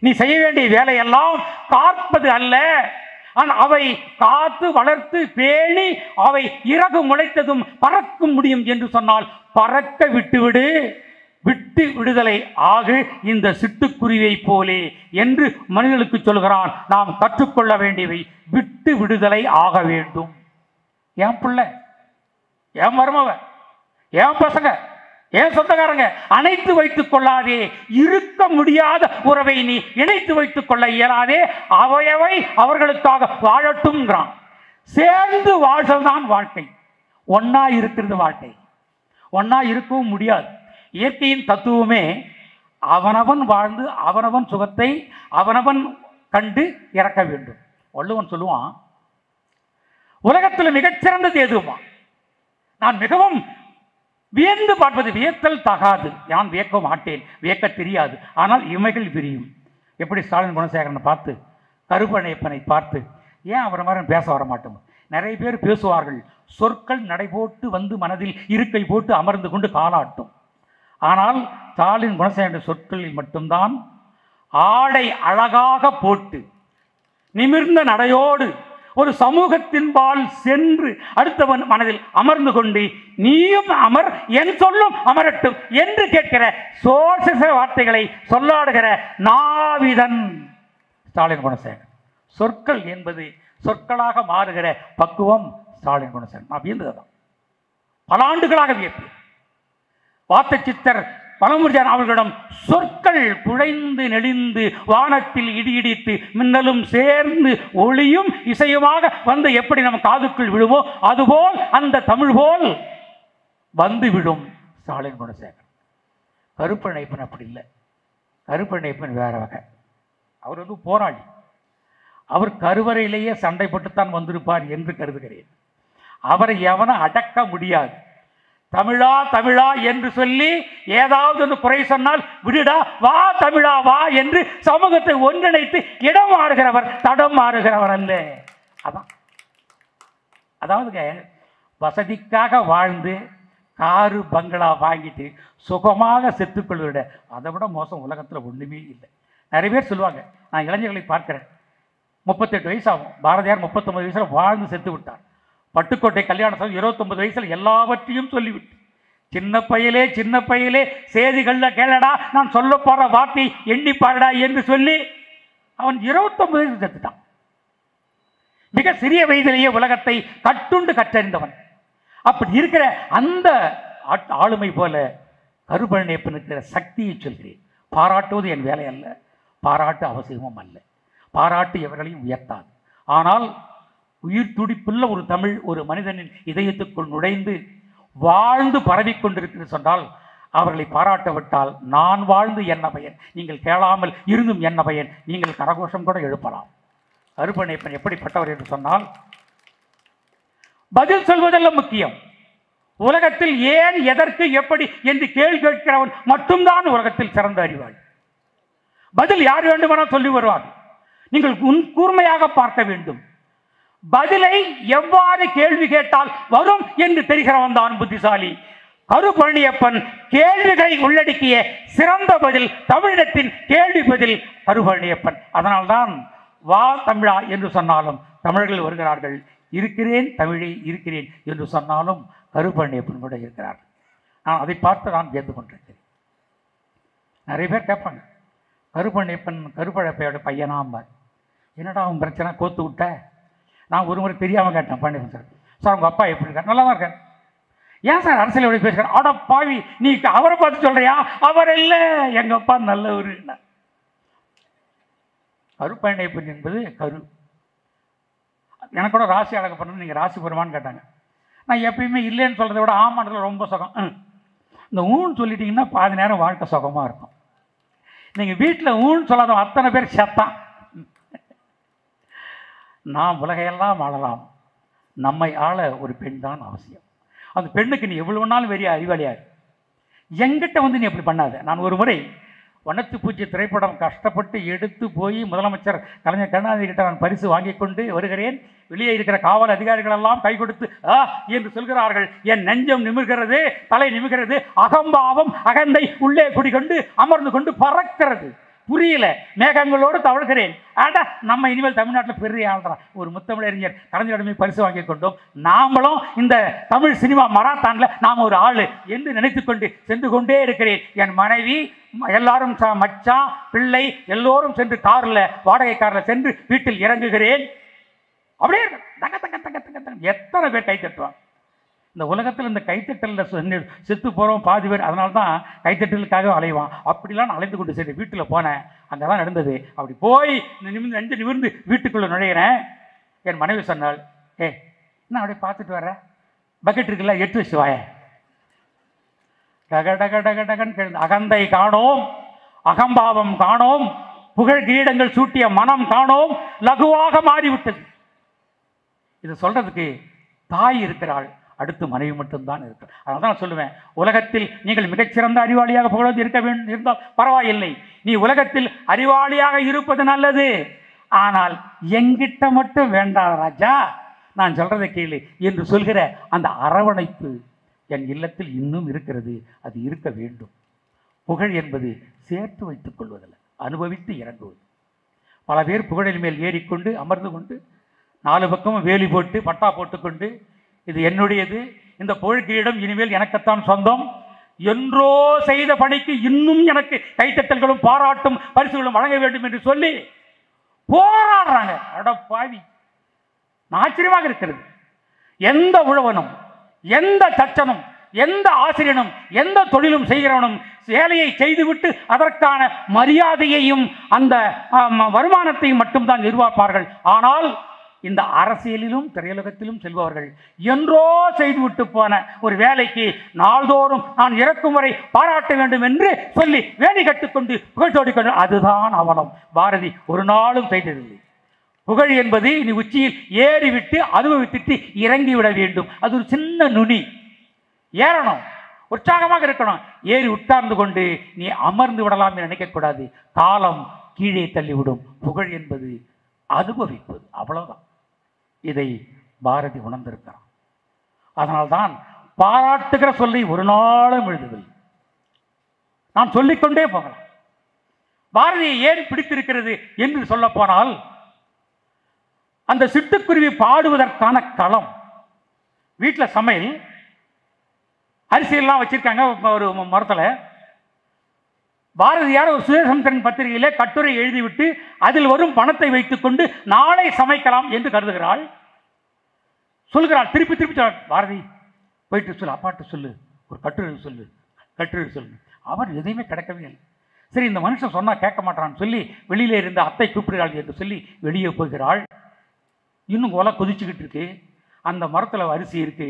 நீ செய்ய வேண்டிய வேலையெல்லாம் காப்பது அல்ல, அவை காத்து வளர்த்து பேணி அவை இறகு முளைத்ததும் பறக்க முடியும் என்று சொன்னால் பறக்க விட்டுவிடு, விட்டு விடுதலை ஆகு இந்த சிட்டுக்குருவியை போலே என்று மனிதர்களுக்கு சொல்கிறான். நாம் கற்றுக்கொள்ள வேண்டியவை விட்டு விடுதலை ஆக வேண்டும். என் பிள்ளை, என் மருமவ, என் பசங்க, என் சொந்தக்காரங்க அணைத்து வைத்துக் கொள்ளாதே. இருக்க முடியாத உறவை நீ இணைத்து வைத்துக் கொள்ள இயலாதே. அவையவை அவர்களுக்காக வாழட்டும்ங்கிறான். சேர்ந்து வாழ்தல் தான் வாழ்க்கை. ஒன்னா இருக்கிறது வாழ்க்கை, ஒன்னா இருக்கவும் முடியாது. இயற்கையின் தத்துவமே அவனவன் வாழ்ந்து அவனவன் சுகத்தை அவனவன் கண்டு இறக்க வேண்டும். வள்ளுவன் சொல்லுவான், உலகத்தில் மிகச்சிறந்தது எதுமா? நான் மிகவும் வியந்து பார்ப்பது. வியத்தல் தகாது, நான் வியக்க மாட்டேன், வியக்க தெரியாது, ஆனால் இமைகள் விரியும். எப்படி ஸ்டாலின் குணசேகரனை பார்த்து, கருப்பணையப்பனை பார்த்து, ஏன் அவரை மாதிரி பேச வர மாட்டோம்? நிறைய பேர் பேசுவார்கள், சொற்கள் நடைபோட்டு வந்து மனதில் இருக்கை போட்டு அமர்ந்து கொண்டு காலாட்டும். ஆனால் ஸ்டாலின் குணசேகரன் சொற்களில் மட்டும்தான் ஆடை அழகாக போட்டு நிமிர்ந்த நடையோடு ஒரு சமூகத்தின்பால் சென்று அடுத்தவன் மனதில் அமர்ந்து கொண்டு நீயும் அமர், என் சொல்லும் அமரட்டும் என்று கேட்கிற சோச வார்த்தைகளை சொல்லாடுகிற நாவிதன் ஸ்டாலின் குணசேகரன். சொற்கள் என்பது சொற்களாக மாறுகிற பக்குவம் ஸ்டாலின் குணசேகரன். நான் வியந்ததுதான், பல ஆண்டுகளாக வியப்பு. வார்த்தை சித்தர் பழமுடியான் அவர்களிடம் சொற்கள் குழைந்து நெளிந்து வானத்தில் இடி இடித்து மின்னலும் சேர்ந்து ஒளியும் இசையுமாக வந்து எப்படி நம்ம காதுக்குள் விடுமோ அதுபோல் அந்த தமிழ் போல் வந்து விடும் ஸ்டாலின் குணசேகரன். கருப்பணையப்பன் அப்படி இல்லை. கருப்பணையப்பன் வேற வகை. அவர் வந்து போராளி. அவர் கருவறையிலேயே சண்டை போட்டுத்தான் வந்திருப்பார் என்று கருதுகிறேன். அவரை எவனை அடக்க முடியாது. தமிழா தமிழா என்று சொல்லி ஏதாவது ஒரு குறை சொன்னால் விடுடா, வா தமிழா வா என்று சமூகத்தை ஒன்றிணைத்து இடம் மாறுகிறவர், தடம் மாறுகிறவர் அல்ல. அதான், அதாவதுங்க, வசதிக்காக வாழ்ந்து காரு பங்களா வாங்கிட்டு சுகமாக செத்துக்கொள்வத அதை விட மோசம் உலகத்தில் ஒன்றுமே இல்லை. நிறைய பேர் சொல்லுவாங்க, நான் இளைஞர்களை பார்க்குறேன், 38 வயசு ஆகும், பாரதியார் 39 வயசில் வாழ்ந்து செத்து விட்டார். பட்டுக்கோட்டை கல்யாண சபை 29 வயசில் எல்லாவற்றையும் சொல்லிவிட்டு, சின்ன பையலே செய்திகளில் கேளடா, நான் சொல்ல போகிற வார்த்தை எண்ணி பாருடா என்று சொல்லி அவன் 29 வயசு செத்துட்டான். மிக சிறிய வயதிலேயே உலகத்தை கட்டுண்டு கற்றறிந்தவன். அப்படி இருக்கிற அந்த ஆளுமை போல கருப்பழனியப்பன் இருக்கிற சக்தியை சொல்கிறேன். பாராட்டுவது என் வேலை அல்ல, பாராட்டு அவசியமும் அல்ல, பாராட்டு எவர்களையும் உயர்த்தாது. ஆனால் உயிர் துடிப்புள்ள ஒரு தமிழ் ஒரு மனிதனின் இதயத்துக்குள் நுழைந்து வாழ்ந்து பரவிக்கொண்டிருக்கிறது சொன்னால் அவர்களை பாராட்டவிட்டால் நான் வாழ்ந்து என்ன பயன், நீங்கள் கேளாமல் இருந்தும் என்ன பயன், நீங்கள் கரகோஷம் கூட எழுப்பலாம். கருப்பழனியப்பன் எப்படிப்பட்டவர் என்று சொன்னால், பதில் சொல்வதெல்லாம் முக்கியம். உலகத்தில் ஏன் எதற்கு எப்படி என்று கேள்வி கேட்கிறவன் மட்டும்தான் உலகத்தில் சிறந்த அறிவாளி. பதில் யார் வேண்டுமானால் சொல்லி வருவார். நீங்கள் கூர்மையாக பார்க்க வேண்டும். பதிலை எவ்வாறு கேள்வி கேட்டால் வரும் என்று தெரிகிறவன் தான் புத்திசாலி. கருப்பழனியப்பன் கேள்விகளை உள்ளடக்கிய சிறந்த பதில், தமிழினத்தின் கேள்வி பதில் கருப்பழனியப்பன். அதனால்தான் வா தமிழா என்று சொன்னாலும் தமிழர்கள் வருகிறார்கள், இருக்கிறேன் தமிழே இருக்கிறேன் என்று சொன்னாலும் கருப்பழனியப்பன் கூட இருக்கிறார்கள். நான் அதை பார்த்து நான் வியந்து கொண்டிருக்கிறேன். நிறைய பேர் கேட்பாங்க, கருப்பழனியப்பன் கருப்பழப்பையோட பையனாம்பார், என்னடா அவன் பிரச்சனை கோத்து விட்ட. நான் ஒரு முறை தெரியாமல் கேட்டேன் பழனியப்பன் சார், சார் உங்கள் அப்பா எப்படி இருக்கார்? நல்லா தான் இருக்கார். ஏன் சார் அரசியல் எப்படி பேசுகிறார்? அட பாவி, நீ அவரை பார்த்து சொல்கிறியா? அவர் இல்லை, எங்கள் அப்பா நல்லவர். கருப்பழனியப்பன் என்பது கரு. எனக்கு கூட ராசி அழகு பண்ணணும், நீங்கள் ராசி பெறுவான்னு கேட்டாங்க. நான் எப்பயுமே இல்லைன்னு சொல்கிறத விட ஆமான்றதுல ரொம்ப சுகம். இந்த ஊன்னு சொல்லிட்டீங்கன்னா பாதி நேரம் வாழ்க்கை சுகமாக இருக்கும். நீங்கள் வீட்டில் ஊன்னு சொல்லாத அத்தனை பேர் செத்தான். நாம் உலகையெல்லாம் ஆளலாம், நம்மை ஆள ஒரு பெண் தான் அவசியம். அந்த பெண்ணுக்கு நீ எவ்வளவு நாள் பெரிய அறிவாளியாரு, எங்கிட்ட வந்து நீ எப்படி பண்ணாத. நான் ஒரு முறை வண்ணத்து பூச்சி திரைப்படம் கஷ்டப்பட்டு எடுத்து போய் முதலமைச்சர் கலைஞர் கருணாநிதி கிட்ட நான் பரிசு வாங்கி கொண்டு வருகிறேன். வெளியே இருக்கிற காவல் அதிகாரிகள் எல்லாம் கை கொடுத்து என்று சொல்கிறார்கள். என் நெஞ்சம் நிமிர்கிறது, தலை நிமிர்கிறது, அகம்பாவம் அகந்தை உள்ளே குடிகொண்டு அமர்ந்து கொண்டு பறக்கிறது. புரியல, மேகங்களோடு தவழ்கிறேன். ஆடா, நம்ம இனிமேல் தமிழ்நாட்டில் பெரிய ஆள்றான். ஒரு முத்தமிழறிஞர் கலைஞரிடமே பரிசு வாங்கி கொண்டோம். நாமளும் இந்த தமிழ் சினிமா மராத்தான்ல நாம் ஒரு ஆள் என்று நினைத்து கொண்டு சென்று கொண்டே இருக்கிறேன். என் மனைவி எல்லாரும் மச்சா பிள்ளை எல்லோரும் சென்று காரில், வாடகை காரில் சென்று வீட்டில் இறங்குகிறேன். அப்படியே தங்க தங்க தங்க தங்க தங்க எத்தனை பேர் கை தட்டுவாங்க. இந்த உலகத்தில் இந்த கைத்தட்டலில் செத்து போகிறோம் பாதி பேர். அதனால தான் கைத்தட்டலுக்காக அலைவான். அப்படிலாம் நான் அலைந்து கொண்டு சரி வீட்டில் போனேன். அங்கே தான் நடந்தது. அப்படி போய் நெஞ்சு நிமிர்ந்து வீட்டுக்குள்ளே நுழையிறேன். என் மனைவி சொன்னாள், என்ன அப்படியே பார்த்துட்டு வர்ற, பக்கெட் இருக்குல்ல எடுத்து வச்சு வாய. டக டக டக டகன்னு கிழந்து அகந்தை காணோம், அகம்பாவம் காணோம், புகழ் கிரீடங்கள் சூட்டிய மனம் காணோம், லகுவாக மாறிவிட்டது. இது சொல்றதுக்கு தாய் இருக்கிறாள், அடுத்து மனைவி மட்டும்தான் இருக்கிறார். அதனால தான் நான் சொல்லுவேன், உலகத்தில் நீங்கள் மிகச்சிறந்த அறிவாளியாக புகழ்ந்து இருக்க வேண்டும் இருந்தால் பரவாயில்லை. நீ உலகத்தில் அறிவாளியாக இருப்பது நல்லது, ஆனால் எங்கிட்ட மட்டும் வேண்டாம் ராஜா, நான் சொல்றதை கேளு என்று சொல்கிற அந்த அரவணைப்பு என் இல்லத்தில் இன்னும் இருக்கிறது. அது இருக்க வேண்டும். புகழ் என்பது சேர்த்து வைத்துக் கொள்வதில்லை, அனுபவித்து இறங்குவது. பல பேர் புகழின் மேல் ஏறிக்கொண்டு அமர்ந்து கொண்டு 4 பக்கமும் வேலி போட்டு பட்டா போட்டுக்கொண்டு இது என்னுடையது, இந்த புகழ்கிரீடம் இனிமேல் எனக்குத்தான் சொந்தம், என்றோ செய்த பணிக்கு இன்னும் எனக்கு கைத்தட்டல்களும் பாராட்டும் பரிசுகளும் வழங்க வேண்டும் என்று சொல்லி போராடுறாங்க. அட பாவி, ஆச்சரியமாக இருக்கிறது. எந்த உழவனும், எந்த தச்சனும், எந்த ஆசிரியனும், எந்த தொழிலும் செய்கிறவனும் வேலையை செய்துவிட்டு அதற்கான மரியாதையையும் அந்த வருமானத்தையும் மட்டும்தான் எதிர்பார்ப்பார்கள். ஆனால் இந்த அரசியலிலும் திரையுலகத்திலும் செல்பவர்கள் என்றோ செய்துவிட்டு போன ஒரு வேலைக்கு நாள்தோறும் நான் இறக்கும் வரை பாராட்ட வேண்டும் என்று சொல்லி வேலை கட்டுக்கொண்டு புகழ் தோடிக்கொண்டு, அதுதான் அவலம். பாரதி ஒரு நாளும் செய்ததில்லை. புகழ் என்பது நீ உச்சியில் ஏறிவிட்டு அனுபவித்துட்டு இறங்கிவிட வேண்டும். அது ஒரு சின்ன நுனி. ஏறணும், உற்சாகமாக இருக்கணும். ஏறி உட்கார்ந்து கொண்டு நீ அமர்ந்து விடலாம் என்று நினைக்கக்கூடாது. காலம் கீழே தள்ளிவிடும். புகழ் என்பது அனுபவிப்பது, அவ்வளவுதான். இதை பாரதி உணர்ந்திருக்கிறான். அதனால்தான் பாராட்டுகிற சொல்லை ஒரு நாளும் எழுதுவில். நான் சொல்லிக்கொண்டே போகலாம். பாரதியை ஏன் பிடித்திருக்கிறது என்று சொல்ல போனால், அந்த சிட்டுக்குருவி பாடுவதற்கான களம். வீட்டில் சமையல், அரிசியெல்லாம் வச்சிருக்காங்க ஒரு மரத்தில். பாரதியார் ஒரு சுயசமுத்திரன் பத்திரிகையிலே கட்டுரை எழுதிவிட்டு அதில் வரும் பணத்தை வைத்துக்கொண்டு நாளை சமைக்கலாம் என்று கருதுகிறாள். சொல்கிறாள், திருப்பி திருப்பி பாரதி போயிட்டு சொல்லு, அப்பாட்டு சொல்லு, ஒரு கட்டுரை சொல்லு. அவர் எதையுமே கிடைக்கவே இல்லை. சரி, இந்த மனுஷன் சொன்னா கேட்க மாட்டான்னு சொல்லி வெளியில இருந்த அத்தை கூப்பிடுகிறாள் என்று சொல்லி வெளியே போகிறாள். இன்னும் ஒலை கொதிச்சுக்கிட்டு இருக்கு. அந்த மரத்தில் அரிசி இருக்கு.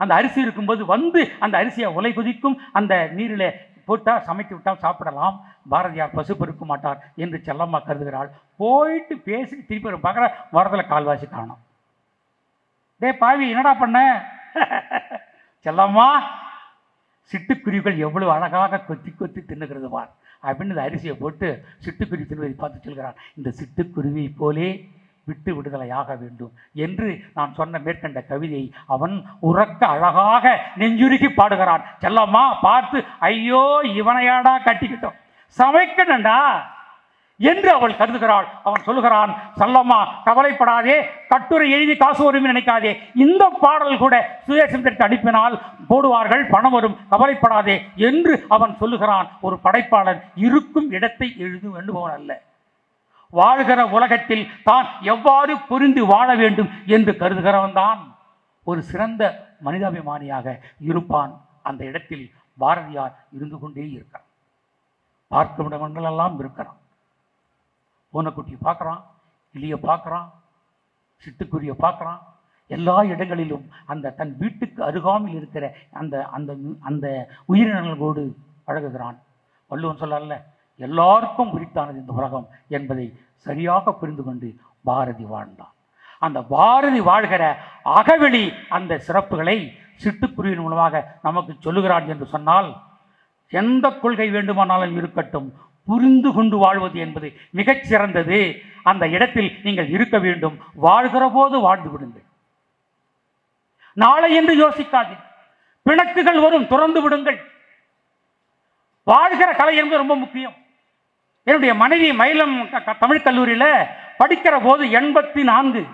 அந்த அரிசி இருக்கும்போது வந்து அந்த அரிசியை ஒலை கொதிக்கும் அந்த நீரில் போட்டால் சமைத்து விட்டால் சாப்பிடலாம். பாரதியார் பசு பெருக்க மாட்டார் என்று செல்லம்மா கருதுகிறாள். போயிட்டு பேசி திருப்பி பார்க்குற மரத்தில் கால்வாசி காணும். டே பாவி, என்னடா பண்ண? செல்லம்மா, சிட்டுக்குருவிகள் எவ்வளவு அழகாக கொத்தி கொத்தி தின்னுகிறது பார் அப்படின்னு இந்த அரிசியை போட்டு சிட்டுக்குருவி தின்னுவதை பார்த்து சொல்கிறான், இந்த சிட்டுக்குருவி போலே விட்டு விடுதலையாக வேண்டும் என்று நான் சொன்ன மேற்கண்ட கவிதையை அவன் உறக்க அழகாக நெஞ்சுருகி பாடுகிறான். செல்லம்மா பார்த்து, ஐயோ இவனையாடா கட்டிக்கிட்டோம், சமைக்கணும்டா என்று அவள் கருதுகிறாள். அவன் சொல்லுகிறான், செல்லம்மா கவலைப்படாதே, கட்டுரை எழுதி காசு வரும் நினைக்காதே, இந்த பாடல் கூட சுயசமுத்திரத்திற்கு அனுப்பினால் போடுவார்கள், பணம் வரும், கவலைப்படாதே என்று அவன் சொல்லுகிறான். ஒரு படைப்பாளன் இருக்கும் இடத்தை எழுதும் என்பவன் அல்ல, வாழ்கிற உலகத்தில் தான் எவ்வாறு புரிந்து வாழ வேண்டும் என்று கருதுகிறவன் தான் ஒரு சிறந்த மனிதாபிமானியாக இருப்பான். அந்த இடத்தில் பாரதியார் இருந்து கொண்டே இருக்கிறான். பார்க்கும் இடமெல்லாம் இருக்கிறான். பூனைக்குட்டியை பார்க்குறான், கிளியை பார்க்குறான், சிட்டுக்குருவியை பார்க்குறான். எல்லா இடங்களிலும் அந்த தன் வீட்டுக்கு அருகாமையில் இருக்கிற அந்த அந்த அந்த உயிரினங்களோடு பழகுகிறான். வள்ளுவன் சொல்லல, எல்லாருக்கும் உரித்தானது இந்த உலகம் என்பதை சரியாக புரிந்து கொண்டு பாரதி வாழ்ந்தான். அந்த பாரதி வாழ்கிற அகவெளி அந்த சிறப்புகளை சிட்டுக்குருவின் மூலமாக நமக்கு சொல்லுகிறான் என்று சொன்னால், எந்த கொள்கை வேண்டுமானாலும் இருக்கட்டும், புரிந்து கொண்டு வாழ்வது என்பது மிகச்சிறந்தது. அந்த இடத்தில் நீங்கள் இருக்க வேண்டும். வாழ்கிற போது வாழ்ந்து விடுங்கள், நாளை என்று யோசிக்காது. பிணக்குகள் வரும், துறந்து விடுங்கள். வாழ்கிற கலை என்பது ரொம்ப முக்கியம். என்னுடைய மனைவி மயிலம் தமிழ் கல்லூரியில் படிக்கிற போது 84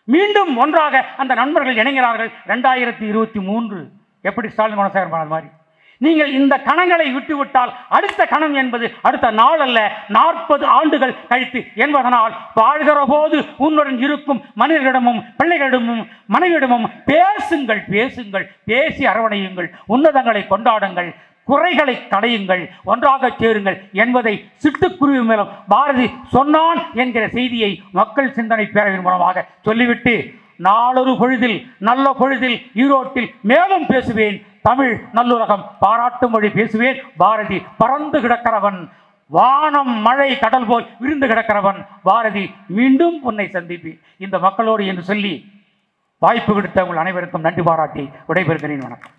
மீண்டும் ஒன்றாக அந்த நண்பர்கள் இணைகிறார்கள். 2023 எப்படி ஸ்டாலின் குணசேகரன் மாதிரி. நீங்கள் இந்த கணங்களை விட்டுவிட்டால் அடுத்த கணம் என்பது அடுத்த நாள் அல்ல, 40 ஆண்டுகள் கழித்து என்பதனால் வாழ்கிற போது உன்னுடன் இருக்கும் மனிதர்களிடமும் பிள்ளைகளிடமும் மனைவியிடமும் பேசுங்கள், பேசி அரவணையுங்கள், உன்னதங்களை கொண்டாடுங்கள், குறைகளை களையுங்கள், ஒன்றாக சேருங்கள் என்பதை சிட்டுக்குருவி மூலம் பாரதி சொன்னான் என்கிற செய்தியை மக்கள் சிந்தனை பேரவையின் மூலமாக சொல்லிவிட்டு, நாளொரு பொழுதில் நல்ல பொழுதில் ஈரோட்டில் மேலும் பேசுவேன். தமிழ் நல்லுலகம் பாராட்டும் மொழி பேசுவேன். பாரதி பறந்து கிடக்கிறவன், வானம் மழை கடல் போல் விரிந்து கிடக்கிறவன் பாரதி. மீண்டும் உன்னை சந்திப்பேன் இந்த மக்களோடு என்று சொல்லி வாய்ப்பு கொடுத்த உங்கள் அனைவருக்கும் நன்றி பாராட்டி விடைபெறுகிறேன். வணக்கம்.